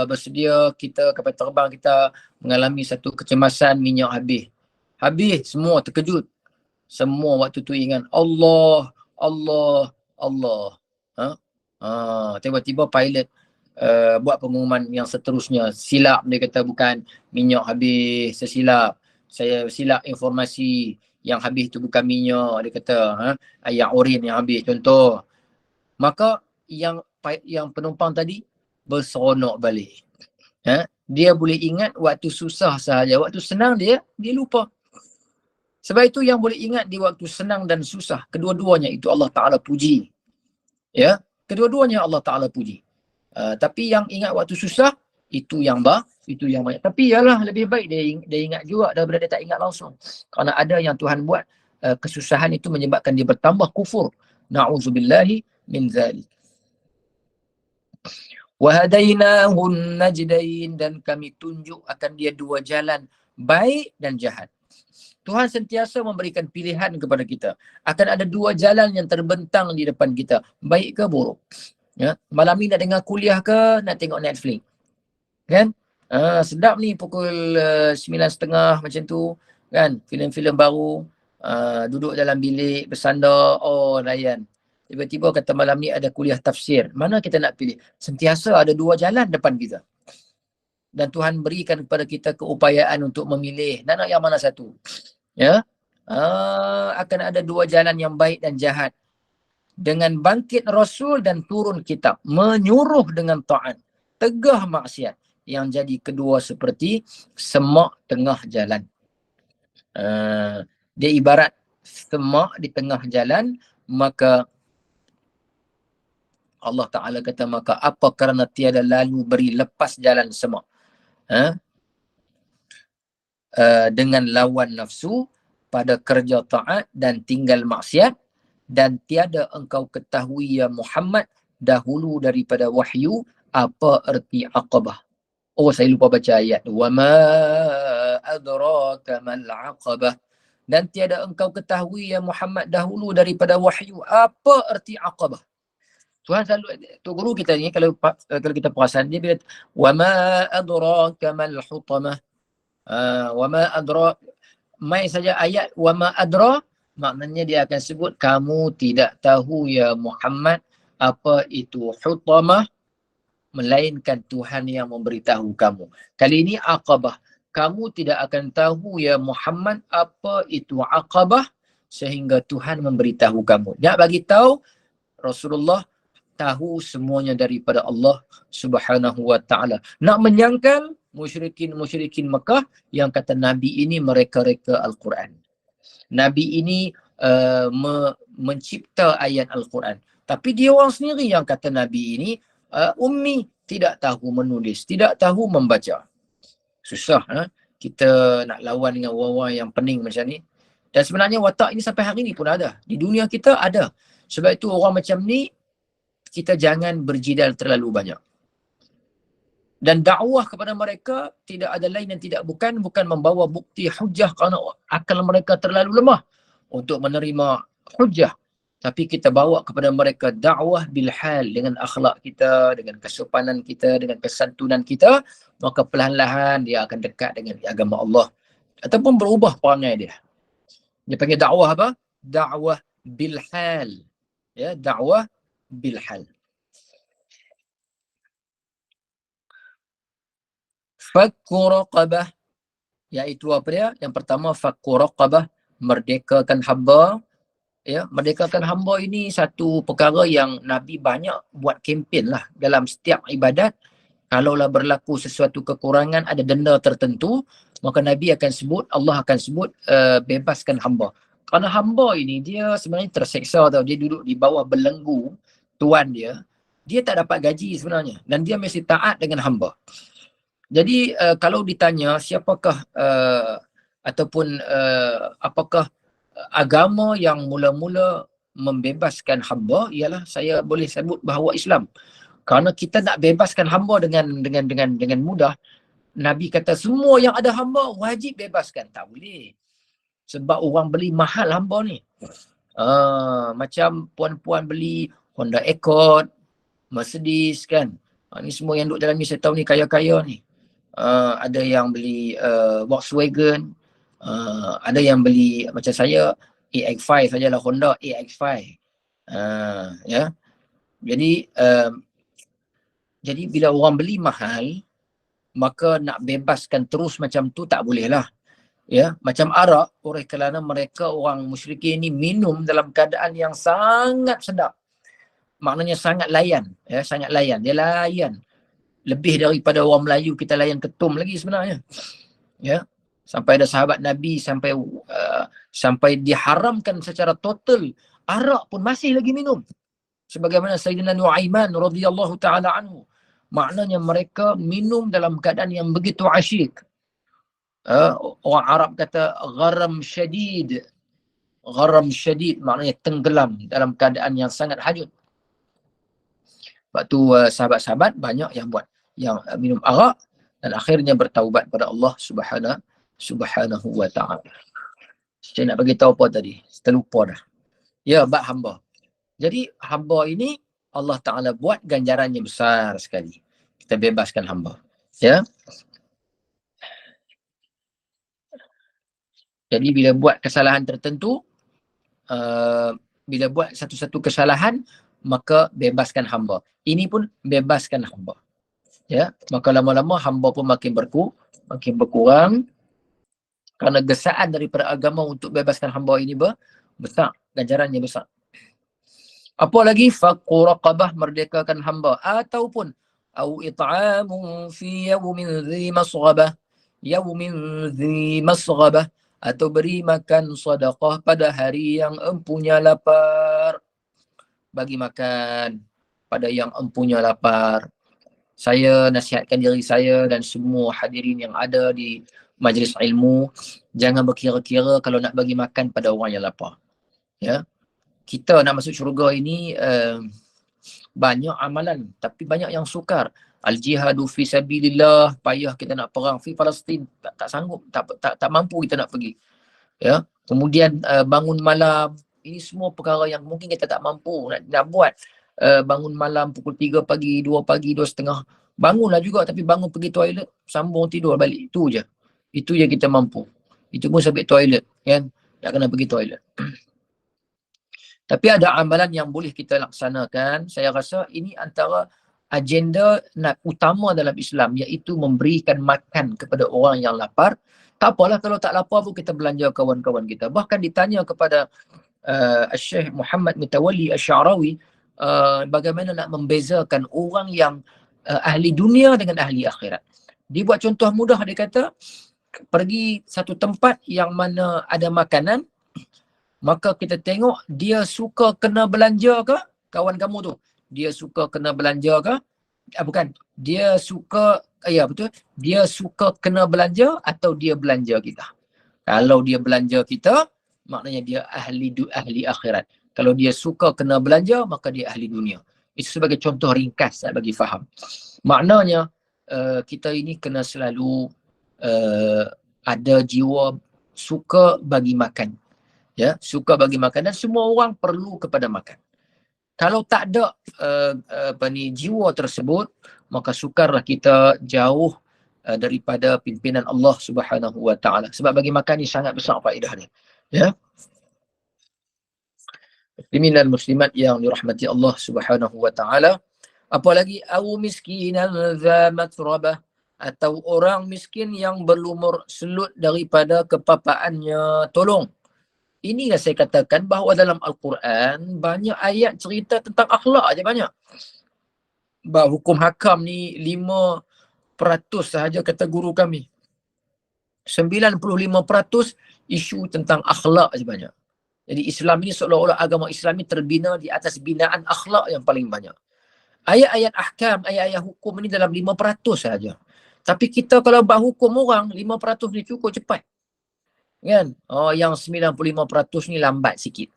bersedia kita kapal terbang kita mengalami satu kecemasan, minyak habis. Habis, semua terkejut. Semua waktu tu ingat Allah, Allah, Allah. Tiba-tiba pilot buat pengumuman yang seterusnya. Silap, dia kata bukan minyak habis, sesilap. Saya silap informasi, yang habis tu bukan minyak, dia kata yang oren yang habis, contoh. Maka yang penumpang tadi berseronok balik. Dia boleh ingat waktu susah sahaja, waktu senang dia lupa. Sebab itu yang boleh ingat di waktu senang dan susah, kedua-duanya itu Allah Ta'ala puji. Ya, kedua-duanya Allah Ta'ala puji. Tapi yang ingat waktu susah, itu yang banyak. Tapi yalah, lebih baik dia ingat juga daripada dia tak ingat langsung. Kerana ada yang Tuhan buat, kesusahan itu menyebabkan dia bertambah kufur. Na'udzubillahi min zalik. Wahadainahun najdain, dan kami tunjuk akan dia dua jalan, baik dan jahat. Tuhan sentiasa memberikan pilihan kepada kita. Akan ada dua jalan yang terbentang di depan kita. Baik ke buruk. Ya, malam ni nak dengar kuliah ke nak tengok Netflix? Kan? Sedap ni pukul 9.30 macam tu. Kan? Filem-filem baru. Duduk dalam bilik, bersandar. Oh, layan. Tiba-tiba kata malam ni ada kuliah tafsir. Mana kita nak pilih? Sentiasa ada dua jalan depan kita. Dan Tuhan berikan kepada kita keupayaan untuk memilih. Nak yang mana satu? Ya? Akan ada dua jalan yang baik dan jahat. Dengan bangkit Rasul dan turun kitab. Menyuruh dengan taat. Tegah maksiat. Yang jadi kedua seperti semak tengah jalan. Dia ibarat semak di tengah jalan. Maka Allah Ta'ala kata, maka apa kerana tiada lalu beri lepas jalan semak. Dengan lawan nafsu pada kerja taat dan tinggal maksiat, dan tiada engkau ketahui ya Muhammad dahulu daripada wahyu apa erti aqabah. Oh, saya lupa baca ayat. Wa ma adraka mal aqabah. Dan tiada engkau ketahui ya Muhammad dahulu daripada wahyu apa erti aqabah. Tuhan selalu, tu guru kita ni kalau kita perasan dia bila wa ma adraka mal hutamah. Wa ma adra, mai saja ayat wa ma adra, maknanya dia akan sebut kamu tidak tahu ya Muhammad apa itu hutamah, melainkan Tuhan yang memberitahu kamu. Kali ini aqabah. Kamu tidak akan tahu ya Muhammad apa itu aqabah sehingga Tuhan memberitahu kamu. Dia bagi tahu Rasulullah tahu semuanya daripada Allah Subhanahu wa taala. Nak menyangkal musyrikin Mekah yang kata Nabi ini mereka-reka Al-Quran. Nabi ini mencipta ayat Al-Quran. Tapi dia orang sendiri yang kata Nabi ini ummi, tidak tahu menulis, tidak tahu membaca. Susah kita nak lawan dengan orang-orang yang pening macam ni. Dan sebenarnya watak ini sampai hari ni pun ada. Di dunia kita ada. Sebab itu orang macam ni kita jangan berjidal terlalu banyak. Dan dakwah kepada mereka tidak ada lain dan tidak bukan membawa bukti hujah kerana akal mereka terlalu lemah untuk menerima hujah. Tapi kita bawa kepada mereka dakwah bilhal, dengan akhlak kita, dengan kesopanan kita, dengan kesantunan kita, maka perlahan-lahan dia akan dekat dengan agama Allah ataupun berubah perangai dia. Dia panggil dakwah apa? Dakwah bilhal. Ya, dakwah bilhal. Fakku raqabah, iaitu apa dia? Yang pertama fakku raqabah, merdekakan hamba. Ya, merdekakan hamba ini satu perkara yang Nabi banyak buat kempen lah dalam setiap ibadat. Kalaulah berlaku sesuatu kekurangan, ada denda tertentu, maka Nabi akan sebut, Allah akan sebut bebaskan hamba. Kerana hamba ini dia sebenarnya terseksa tau. Dia duduk di bawah belenggu tuan dia. Dia tak dapat gaji sebenarnya. Dan dia mesti taat dengan hamba. Jadi kalau ditanya siapakah ataupun apakah agama yang mula-mula membebaskan hamba, ialah saya boleh sebut bahawa Islam. Kerana kita nak bebaskan hamba dengan mudah. Nabi kata semua yang ada hamba wajib bebaskan. Tak boleh. Sebab orang beli mahal hamba ni. Macam puan-puan beli Honda Accord, Mercedes kan. Ni semua yang duduk dalam ni saya tahu ni kaya-kaya ni. Ada yang beli Volkswagen, ada yang beli macam saya AX5 sajalah, Honda AX5. Ya. Jadi bila orang beli mahal, maka nak bebaskan terus macam tu tak boleh lah. Ya, macam arak, oleh kerana mereka orang musyrikin ni minum dalam keadaan yang sangat sedap. Maknanya sangat layan, ya, sangat layan. Dia layan. Lebih daripada orang Melayu kita layan ketum lagi sebenarnya. Ya. Sampai ada sahabat Nabi sampai diharamkan secara total, arak pun masih lagi minum. Sebagaimana Sayyidina Nu'aiman radhiyallahu taala anhu. Maknanya mereka minum dalam keadaan yang begitu asyik. Orang Arab kata gharam syadid. Gharam syadid maknanya tenggelam dalam keadaan yang sangat hanyut. Sebab tu sahabat-sahabat banyak yang buat yang minum arak dan akhirnya bertaubat pada Allah Subhanahu wa taala. Saya nak bagi tahu apa tadi? Terlupa dah. Ya, bab hamba. Jadi hamba ini Allah Ta'ala buat ganjarannya besar sekali. Kita bebaskan hamba. Ya. Jadi bila buat kesalahan tertentu, bila buat satu-satu kesalahan, maka bebaskan hamba. Ini pun bebaskan hamba. Ya, maka lama-lama hamba pun makin berkurang kerana gesaan daripada agama untuk bebaskan hamba ini besar, ganjarannya besar. Apa lagi? Faqu raqabah, merdekakan hamba, ataupun au it'amun fi yawmin dhi masghabah, yawmin dhi masghabah, atau beri makan sedekah pada hari yang empunya lapar. Bagi makan pada yang empunya lapar. Saya nasihatkan diri saya dan semua hadirin yang ada di majlis ilmu, jangan berkira-kira kalau nak bagi makan pada orang yang lapar. Ya. Kita nak masuk syurga ini banyak amalan tapi banyak yang sukar. Al-jihadu fi sabilillah, payah kita nak perang fi Palestin, tak sanggup, tak mampu kita nak pergi. Ya. Kemudian bangun malam, ini semua perkara yang mungkin kita tak mampu nak buat. Bangun malam pukul 3 pagi, 2 pagi, 2:30. Bangunlah juga tapi bangun pergi toilet, sambung tidur balik. Itu je kita mampu. Itu pun sampai toilet, kan? Tak kena pergi toilet. Tapi ada amalan yang boleh kita laksanakan. Saya rasa ini antara agenda utama dalam Islam, iaitu memberikan makan kepada orang yang lapar. Tak apalah kalau tak lapar pun kita belanja kawan-kawan kita. Bahkan ditanya kepada Syekh Muhammad Mitawalli Asy'arawi, bagaimana nak membezakan orang yang ahli dunia dengan ahli akhirat. Dia buat contoh mudah, dia kata, pergi satu tempat yang mana ada makanan, maka kita tengok dia suka kena belanja ke kawan kamu tu. Dia suka kena belanja ke? Bukan. Dia suka, ya betul. Dia suka kena belanja atau dia belanja kita. Kalau dia belanja kita, maknanya dia ahli akhirat. Kalau dia suka kena belanja, maka dia ahli dunia. Itu sebagai contoh ringkas bagi faham. Maknanya kita ini kena selalu ada jiwa suka bagi makan. Ya, suka bagi makan, dan semua orang perlu kepada makan. Kalau tak ada jiwa tersebut, maka sukarlah kita jauh daripada pimpinan Allah Subhanahu wa taala. Sebab bagi makan ni sangat besar faedah dia. Ya. Muslimin dan muslimat yang dirahmati Allah Subhanahu wa taala. Apalagi au miskinan dza matrabah, atau orang miskin yang berlumur selut daripada kepapaannya. Tolong. Inilah saya katakan bahawa dalam Al-Quran banyak ayat cerita tentang akhlak aja banyak. Bahawa hukum hakam ni 5% sahaja kata guru kami. 95% isu tentang akhlak aja banyak. Jadi Islam ini seolah-olah agama Islam ini terbina di atas binaan akhlak yang paling banyak. Ayat-ayat ahkam, ayat-ayat hukum ini dalam 5% sahaja. Tapi kita kalau buat hukum orang, 5% ni cukup cepat. Kan? Oh, yang 95% ni lambat sikit.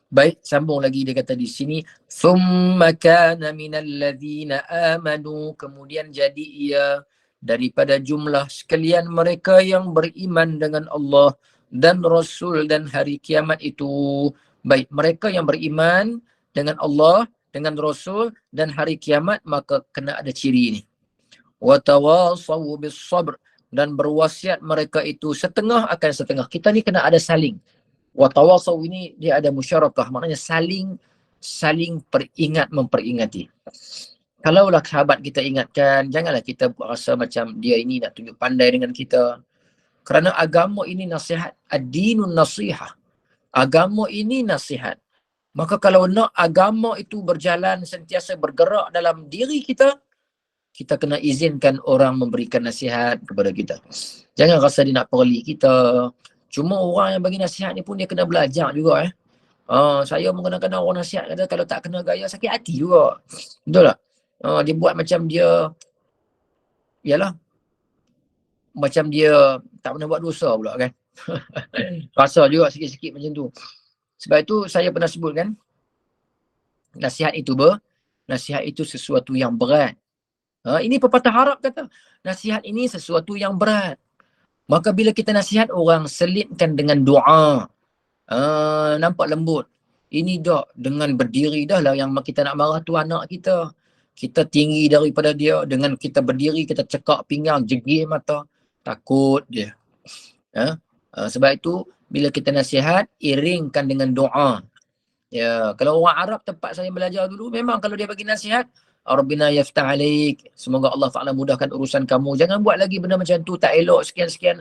Baik, sambung lagi dia kata di sini, thumma kana minal ladzina amanu, kemudian jadi ia daripada jumlah sekalian mereka yang beriman dengan Allah dan Rasul dan hari kiamat itu. Baik, mereka yang beriman dengan Allah, dengan Rasul dan hari kiamat, maka kena ada ciri ni. Wa tawasaw bis sabr, dan berwasiat mereka itu setengah akan setengah. Kita ni kena ada saling. Wa tawasaw ini dia ada musyarakah, maknanya saling memperingati. Kalaulah sahabat kita ingatkan, janganlah kita rasa macam dia ini nak tunjuk pandai dengan kita. Kerana agama ini nasihat, ad-dinun nasihah. Agama ini nasihat. Maka kalau nak agama itu berjalan, sentiasa bergerak dalam diri kita, kita kena izinkan orang memberikan nasihat kepada kita. Jangan rasa dia nak perli kita. Cuma orang yang bagi nasihat ni pun dia kena belajar juga. Saya pun kadang-kadang orang nasihat kata kalau tak kena gaya sakit hati juga. Betul tak? Dia buat macam dia, yalah, macam dia tak pernah buat dosa pula kan. Rasa juga sikit-sikit macam tu. Sebab itu saya pernah sebut kan, nasihat itu sesuatu yang berat. Ini pepatah Arab kata, nasihat ini sesuatu yang berat. Maka bila kita nasihat orang, selitkan dengan doa. Nampak lembut. Ini dah dengan berdiri dah lah yang kita nak marah tu anak kita. Kita tinggi daripada dia. Dengan kita berdiri, kita cekak pinggang, jegih mata. Takut dia. Sebab itu, bila kita nasihat, iringkan dengan doa. Ya, kalau orang Arab tempat saya belajar dulu, memang kalau dia bagi nasihat, Rabbina yaftah alaik, semoga Allah Ta'ala mudahkan urusan kamu. Jangan buat lagi benda macam tu, tak elok, sekian-sekian.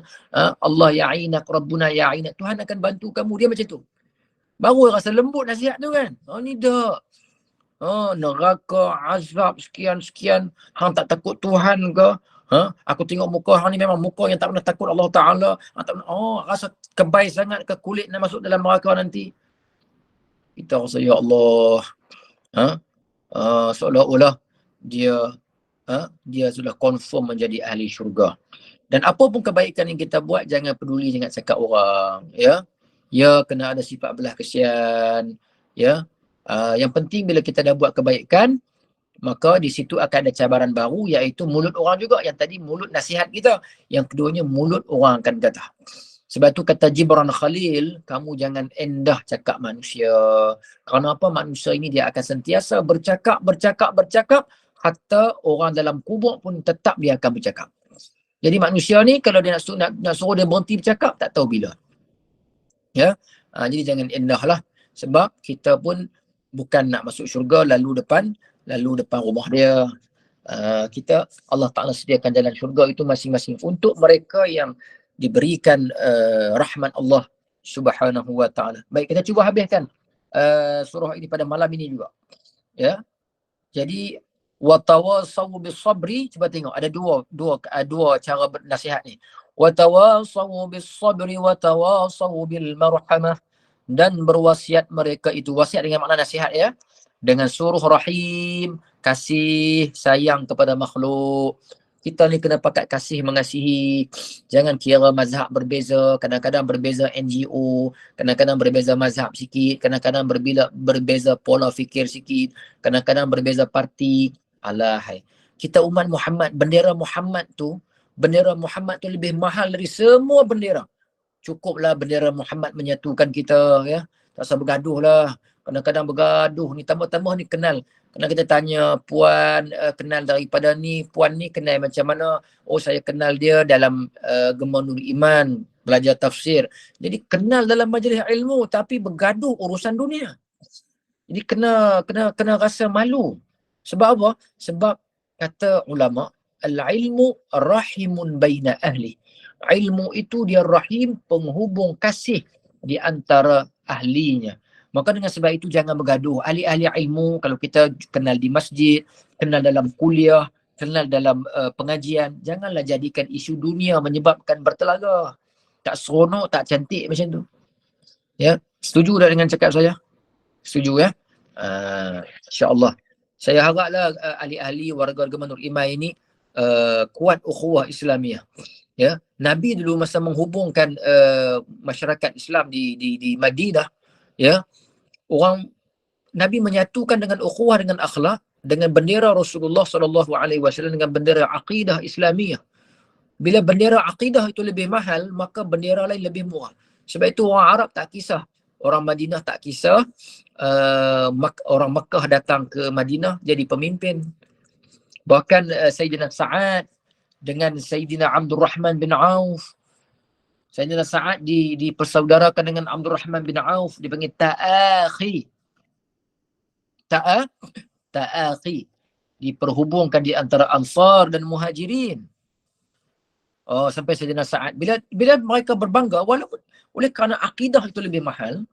Allah ya'inak, Rabbuna ya'inak, Tuhan akan bantu kamu. Dia macam tu. Baru rasa lembut nasihat tu kan. Ni dah. Neraka, azab, sekian-sekian. Hang tak takut Tuhan ke? Aku tengok muka hang ni memang muka yang tak pernah takut Allah Ta'ala. Rasa kebay sangat ke kulit nak masuk dalam neraka nanti. Kita rasa, ya Allah. Seolah-olah dia sudah confirm menjadi ahli syurga. Dan apa pun kebaikan yang kita buat, jangan peduli dengan cakap orang. Ya, kena ada sifat belah kesian. Yang penting bila kita dah buat kebaikan, maka di situ akan ada cabaran baru, iaitu mulut orang juga. Yang tadi mulut nasihat kita, yang keduanya mulut orang akan kata. Sebab tu kata Gibran Khalil, kamu jangan endah cakap manusia. Kerana apa? Manusia ini dia akan sentiasa bercakap, hatta orang dalam kubur pun tetap dia akan bercakap. Jadi manusia ni kalau dia nak suruh dia berhenti bercakap, tak tahu bila. Jadi jangan endah lah. Sebab kita pun bukan nak masuk syurga lalu depan rumah dia. Kita, Allah Ta'ala sediakan jalan syurga itu masing-masing untuk mereka yang diberikan rahmat Allah Subhanahu wa Ta'ala. Baik, kita cuba habiskan surah ini pada malam ini juga. Jadi watawasaw bis-sabri, cuba tengok ada dua cara bernasihat ni. Watawasaw bis-sabri watawasaw bil marhamah, dan berwasiat mereka itu, wasiat dengan makna nasihat dengan suruh rahim, kasih sayang kepada makhluk. Kita ni kena pakat kasih mengasihi. Jangan kira mazhab berbeza. Kadang-kadang berbeza NGO. Kadang-kadang berbeza mazhab sikit. Kadang-kadang berbeza pola fikir sikit. Kadang-kadang berbeza parti. Alahai. Kita umat Muhammad, bendera Muhammad tu lebih mahal dari semua bendera. Cukuplah bendera Muhammad menyatukan kita. Tak usah bergaduh lah. Kadang-kadang bergaduh ni, tambah-tambah ni kenal. Kena kita tanya, puan kenal daripada ni, puan ni kenal macam mana? Oh, saya kenal dia dalam Gemanul Iman, belajar tafsir. Jadi kenal dalam majlis ilmu tapi bergaduh urusan dunia. Jadi kena rasa malu. Sebab apa? Sebab kata ulama, al-ilmu rahimun baina ahli. Ilmu itu dia rahim, penghubung kasih di antara ahlinya. Maka dengan sebab itu jangan bergaduh. Ahli-ahli ilmu, kalau kita kenal di masjid, kenal dalam kuliah, kenal dalam pengajian, janganlah jadikan isu dunia menyebabkan bertelaga. Tak seronok, tak cantik macam tu. Setuju tak dengan cakap saya? Setuju InsyaAllah. Saya haraplah ahli-ahli warga Gemanul Iman ini kuat ukhuwah Islamiah. Nabi dulu masa menghubungkan masyarakat Islam di Madinah, orang Nabi menyatukan dengan ukhuwah, dengan akhlak, dengan bendera Rasulullah SAW, dengan bendera akidah Islamiah. Bila bendera akidah itu lebih mahal, maka bendera lain lebih murah. Sebab itu orang Arab tak kisah, orang Madinah tak kisah, orang Makkah datang ke Madinah jadi pemimpin. Bahkan Sayyidina Sa'ad dengan Sayyidina Abdul Rahman bin Auf. Sayyidina Sa'ad dipersaudarakan dengan Abdul Rahman bin Auf, dipanggil ta'akhi. Ta'akhi. Diperhubungkan di antara Ansar dan Muhajirin. Sampai Sayyidina Sa'ad. Bila mereka berbangga, walaupun oleh kerana akidah itu lebih mahal,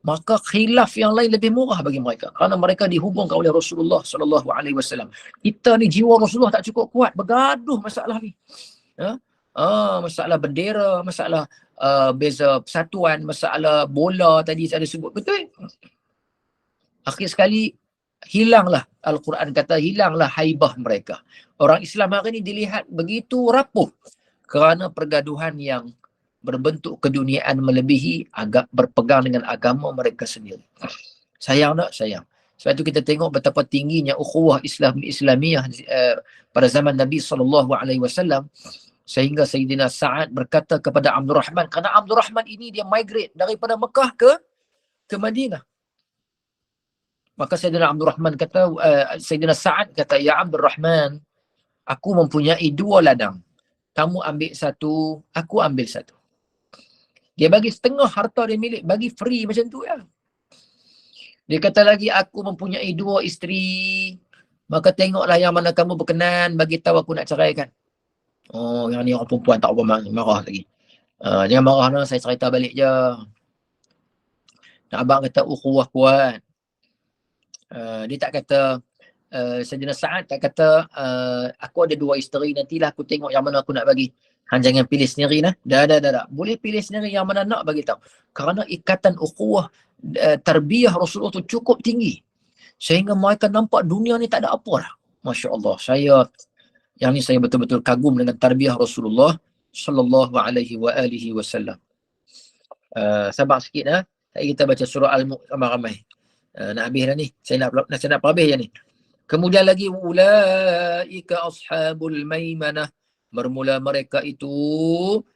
maka khilaf yang lain lebih murah bagi mereka. Kerana mereka dihubungkan oleh Rasulullah SAW. Kita ni jiwa Rasulullah tak cukup kuat. Bergaduh masalah ni. Masalah bendera, masalah beza persatuan, masalah bola tadi saya ada sebut. Betul? Akhir sekali hilanglah, Al-Quran kata hilanglah haibah mereka. Orang Islam hari ini dilihat begitu rapuh kerana pergaduhan yang berbentuk keduniaan melebihi agak berpegang dengan agama mereka sendiri. Sayang tak? Sayang. Sebab itu kita tengok betapa tingginya ukhuwah Islamiyah pada zaman Nabi SAW. Sehingga Sayyidina Sa'ad berkata kepada Abdul Rahman, kerana Abdul Rahman ini dia migrate daripada Mekah ke Madinah. Maka Sayyidina Abdul Rahman kata, Sayyidina Sa'ad kata, ya Abdul Rahman, aku mempunyai 2 ladang. Kamu ambil satu, aku ambil satu. Dia bagi setengah harta dia milik, bagi free macam tu ya. Dia kata lagi, aku mempunyai 2 isteri, maka tengoklah yang mana kamu berkenan, bagi tahu aku nak ceraikan. Oh, yang ni orang perempuan tak apa marah lagi. Jangan marah lah, saya cerita balik je. Dan abang kata, ukhuwah kuat. Dia tak kata, Sayyidina Sa'ad tak kata, aku ada 2 isteri, nantilah aku tengok yang mana aku nak bagi. Han jangan pilih sendiri lah. Dah. Boleh pilih sendiri yang mana nak bagi tahu. Kerana ikatan ukhuwah, tarbiyah Rasulullah tu cukup tinggi. Sehingga mereka nampak dunia ni tak ada apa dah. Masya Allah. Yang ni saya betul-betul kagum dengan tarbiyah Rasulullah sallallahu alaihi wa alihi wasallam. Sabar sikit lah. Kita baca surah Al-Mulk ramai-ramai. Nak habis dah ni. Saya nak habis je ni. Kemudian lagi, ulaika ashabul maimanah. Bermula mereka itu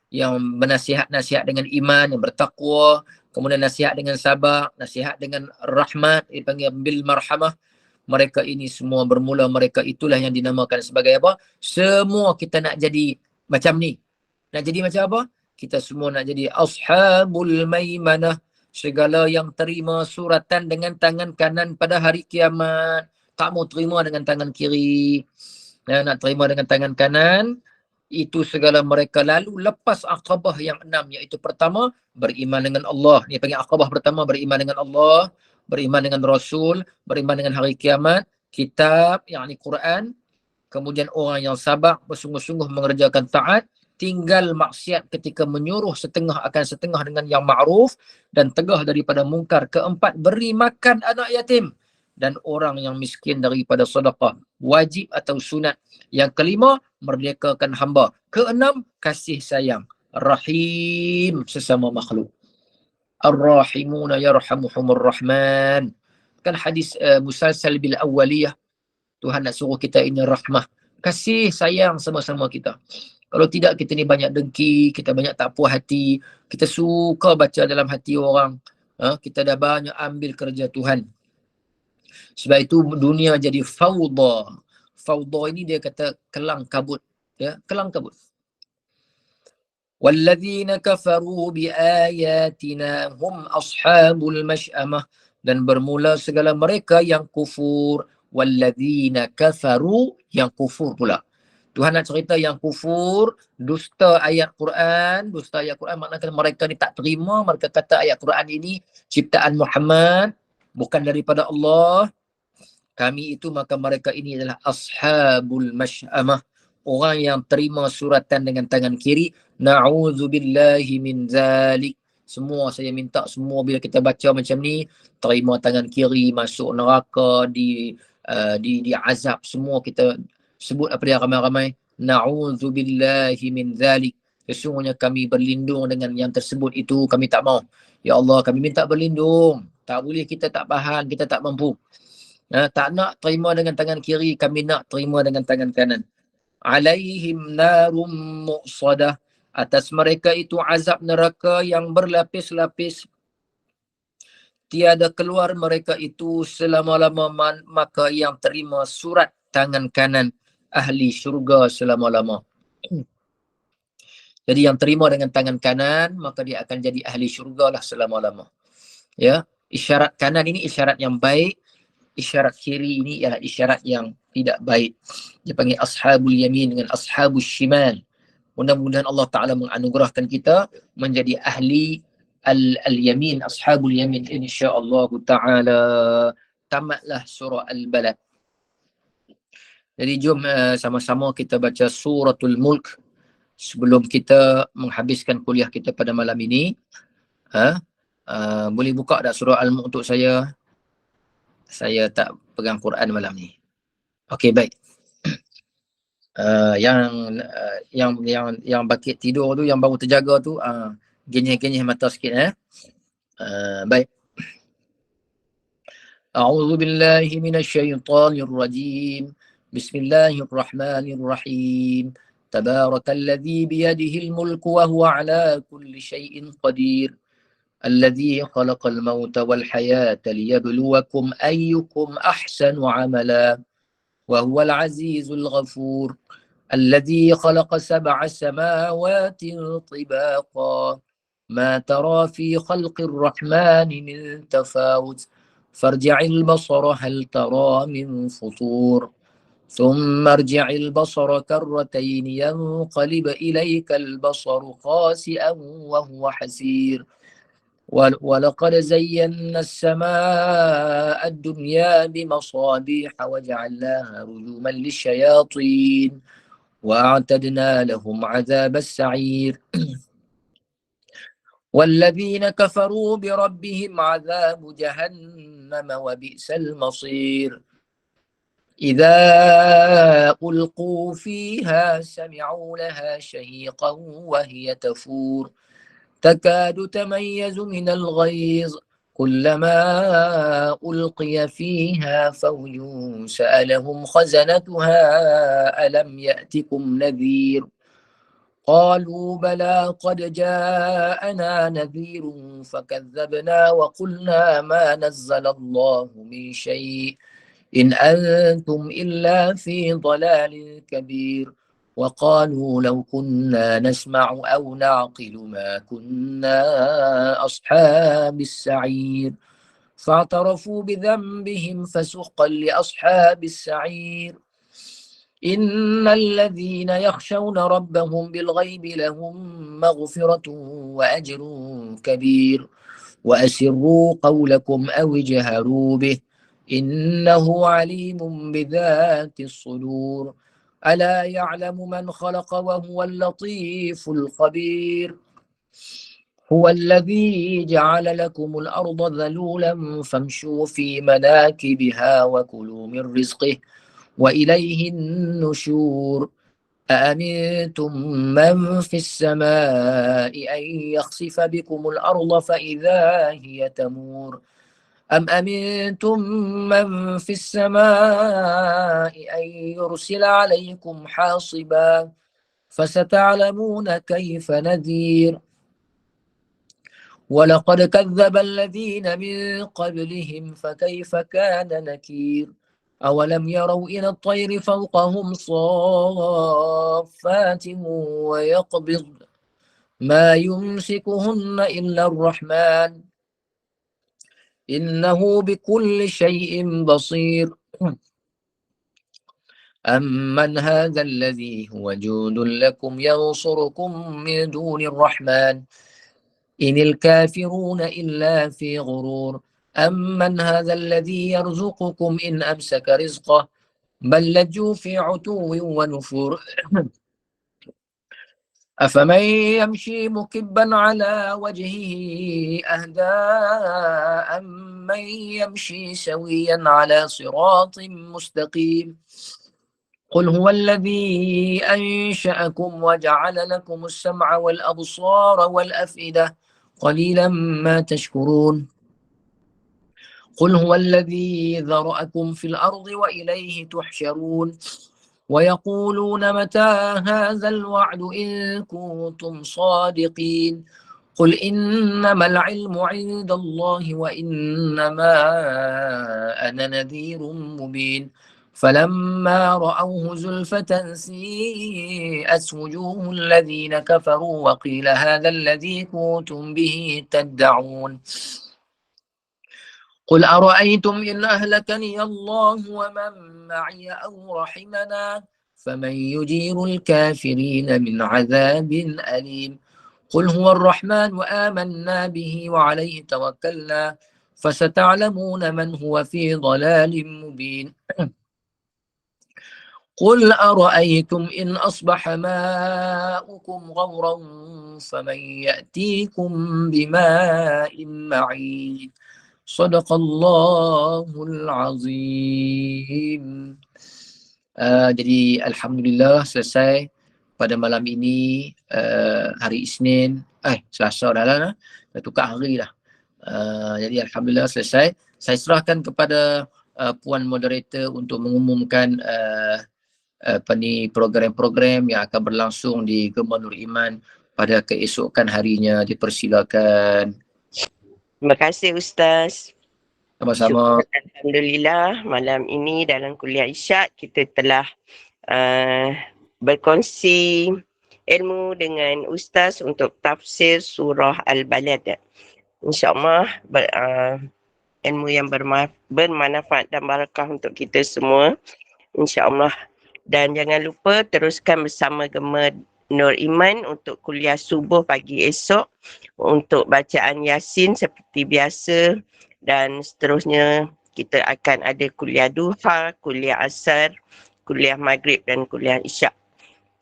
yang bernasihat-nasihat dengan iman, yang bertakwa, kemudian nasihat dengan sabar, nasihat dengan rahmat, dipanggil bil marhamah. Mereka ini semua bermula, mereka itulah yang dinamakan sebagai apa? Semua kita nak jadi macam ni. Nak jadi macam apa? Kita semua nak jadi ashabul maimanah. Segala yang terima suratan dengan tangan kanan pada hari kiamat. Tak mau terima dengan tangan kiri. Nak terima dengan tangan kanan. Itu segala mereka lalu lepas aqabah yang 6, iaitu pertama, beriman dengan Allah. Dia panggil aqabah pertama, beriman dengan Allah, beriman dengan Rasul, beriman dengan hari kiamat, kitab, yakni Quran. Kemudian orang yang sabar, bersungguh-sungguh mengerjakan taat, tinggal maksiat ketika menyuruh setengah akan setengah dengan yang ma'ruf, dan tegah daripada mungkar. Keempat, beri makan anak yatim dan orang yang miskin daripada sedekah, wajib atau sunat. Yang kelima, merdekakan hamba. Keenam, kasih sayang. Rahim, sesama makhluk. Ar-Rahimuna yarhamuhumur Rahman. Kan hadis musalsal bil awwaliyah. Tuhan nak suruh kita ini rahmah. Kasih sayang sama-sama kita. Kalau tidak, kita ni banyak dengki, kita banyak tak puas hati, kita suka baca dalam hati orang. Kita dah banyak ambil kerja Tuhan. Sebab itu dunia jadi fawda. Fawda ini dia kata kelang kabut. Ya, kelang kabut. Walladzina kafaru biayatina hum ashabul mash'amah. Dan bermula segala mereka yang kufur. Walladzina kafaru, yang kufur pula. Tuhan nak cerita yang kufur, dusta ayat Quran. Dusta ayat Quran maknanya mereka ni tak terima. Mereka kata ayat Quran ini ciptaan Muhammad, bukan daripada Allah. Kami itu, maka mereka ini adalah ashabul mash'amah. Orang yang terima suratan dengan tangan kiri. Na'udzubillahi min zalik. Semua saya minta, semua bila kita baca macam ni, terima tangan kiri, masuk neraka, di azab. Semua kita sebut apa dia ramai-ramai. Na'udzubillahi min zalik. Sesungguhnya kami berlindung dengan yang tersebut itu, kami tak mau. Ya Allah, kami minta berlindung. Tak boleh, kita tak faham, kita tak mampu. Tak nak terima dengan tangan kiri, kami nak terima dengan tangan kanan. Alaihim narum muqsadah. Atas mereka itu azab neraka yang berlapis-lapis. Tiada keluar mereka itu selama-lama, maka yang terima surat tangan kanan ahli syurga selama-lama. Jadi yang terima dengan tangan kanan, maka dia akan jadi ahli syurga lah selama-lama. Ya, isyarat kanan ini isyarat yang baik. Isyarat kiri ini ialah isyarat yang tidak baik. Dia panggil ashabul yamin dengan ashabul shimal. Mudah-mudahan Allah Ta'ala menganugerahkan kita menjadi ahli al-yamin, ashabul yamin, insyaAllah Ta'ala. Tamatlah surah Al-Balad. Jadi jom sama-sama kita baca suratul Mulk sebelum kita menghabiskan kuliah kita pada malam ini. Boleh buka tak surah Al-Mulk untuk saya? Saya tak pegang Quran malam ni. Okey, baik. Yang bakit tidur tu, yang baru terjaga tu, genyeh-genyeh mata sikit. Baik. A'udzu billahi minasyaitonir rajim. Bismillahirrahmanirrahim. تبارك الذي بيده الملك وهو على كل شيء قدير الذي خلق الموت والحياة ليبلوكم أيكم أحسن عملا وهو العزيز الغفور الذي خلق 7 سماوات طباقا ما ترى في خلق الرحمن من تفاوت فارجع البصر هل ترى من فطور ثم ارجع البصر كرتين ينقلب إليك البصر خاسئا وهو حسير ولقد زينا السماء الدنيا بمصابيح وجعلناها رجوما للشياطين وأعتدنا لهم عذاب السعير والذين كفروا بربهم عذاب جهنم وبئس المصير إذا ألقوا فيها سمعوا لها شهيقا وهي تفور تكاد تميز من الغيظ كلما ألقي فيها فوج سألهم خزنتها ألم يأتكم نذير قالوا بلى قد جاءنا نذير فكذبنا وقلنا ما نزل الله من شيء إن أنتم إلا في ضلال كبير وقالوا لو كنا نسمع أو نعقل ما كنا أصحاب السعير فاعترفوا بذنبهم فسحقا لأصحاب السعير إن الذين يخشون ربهم بالغيب لهم مغفرة وأجر كبير وأسروا قولكم أو اجهروا به إنه عليم بذات الصدور ألا يعلم من خلق وهو اللطيف الخبير هو الذي جعل لكم الأرض ذلولا فامشوا في مناكبها وكلوا من رزقه وإليه النشور أأمنتم من في السماء أن يخسف بكم الأرض فإذا هي تمور أم أمنتم من في السماء أن يرسل عليكم حاصبا فستعلمون كيف نذير ولقد كذب الذين من قبلهم فكيف كان نكير أولم يروا إلى الطير فوقهم صافات ويقبض ما يمسكهن إلا الرحمن إنه بكل شيء بصير أمن هذا الذي هو جود لكم ينصركم من دون الرحمن إن الكافرون إلا في غرور أمن هذا الذي يرزقكم إن أمسك رزقه بل لجوا في عتو ونفور أفمن يمشي مكبا على وجهه أهدى أمن يمشي سويا على صراط مستقيم قل هو الذي أنشأكم وجعل لكم السمع والأبصار والأفئدة قليلا ما تشكرون قل هو الذي ذرأكم في الأرض وإليه تحشرون ويقولون متى هذا الوعد إن كنتم صادقين قل إنما العلم عند الله وإنما أنا نذير مبين فلما رأوه زلفة سيئت وجوه الذين كفروا وقيل هذا الذي كنتم به تدعون قل أرأيتم إن أهلكني الله ومن معي أو رحمنا فمن يجير الكافرين من عذاب أليم قل هو الرحمن وآمنا به وعليه توكلنا فستعلمون من هو في ضلال مبين قل أرأيتم إن أصبح ماؤكم غورا فمن يأتيكم بماء معين Sadaqallahul Azim. Jadi Alhamdulillah selesai pada malam ini, hari Isnin, Selasa dah lah, dah tukar hari dah. Jadi Alhamdulillah selesai. Saya serahkan kepada Puan Moderator untuk mengumumkan program-program yang akan berlangsung di Gemah Nur Iman pada keesokan harinya. Dipersilakan. Terima kasih Ustaz. Sama-sama. Alhamdulillah malam ini dalam kuliah Isyak kita telah berkongsi ilmu dengan Ustaz untuk tafsir surah Al-Balad. InsyaAllah ilmu yang bermanfaat dan barakah untuk kita semua. InsyaAllah. Dan jangan lupa teruskan bersama Gemah Nur Iman untuk kuliah subuh pagi esok, untuk bacaan Yasin seperti biasa, dan seterusnya kita akan ada kuliah duha, kuliah asar, kuliah maghrib dan kuliah isyak.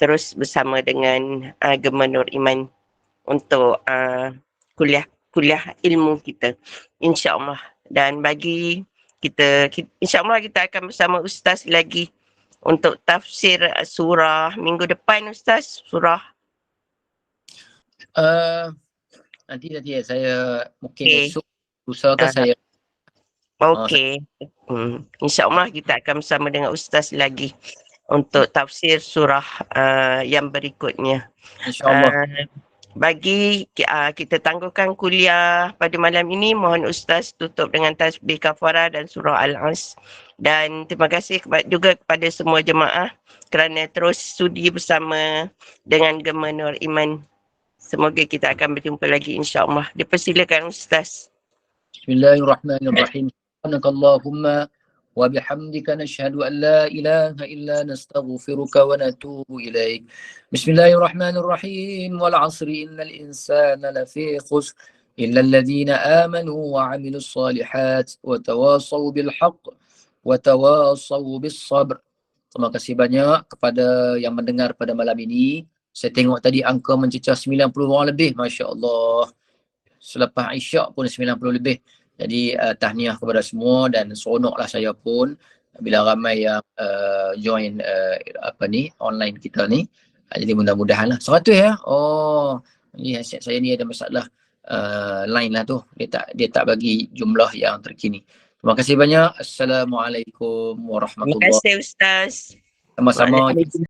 Terus bersama dengan Gemah Nur Iman untuk kuliah ilmu kita, insya-Allah. Dan bagi kita insya-Allah kita akan bersama Ustaz lagi untuk tafsir surah minggu depan Ustaz, surah Nanti saya mungkin Okay. esok lusa ke saya. okey. InsyaAllah kita akan bersama dengan Ustaz lagi untuk tafsir surah yang berikutnya. InsyaAllah. Bagi kita tangguhkan kuliah pada malam ini, mohon Ustaz tutup dengan tasbih kafarah dan surah Al-As. Dan terima kasih juga kepada semua jemaah kerana terus sudi bersama dengan Gemah Nur Iman. Semoga kita akan berjumpa lagi insya-Allah. Dipersilakan Ustaz. Bismillahirrahmanirrahim. Subhanakallahumma wa bihamdika nashhadu an la ilaha illa nastaghfiruka wa natubu ilaik. Bismillahirrahmanirrahim. Wal 'asri innal insana lafi khusr illa alladhina amanu wa 'amilus solihat wa tawassaw bil haqq wa tawassaw bis sabr. Terima kasih banyak kepada yang mendengar pada malam ini. Saya tengok tadi angka mencecah 90 orang lebih, masya-Allah. Selepas Isyak pun 90 lebih. Jadi tahniah kepada semua dan seronoklah saya pun bila ramai yang join online kita ni. Jadi mudah-mudahan lah 100 ya. Oh, ni handset saya ni ada masalah line lah tu. Dia tak bagi jumlah yang terkini. Terima kasih banyak. Assalamualaikum Terima warahmatullahi kasih Ustaz. Sama-sama.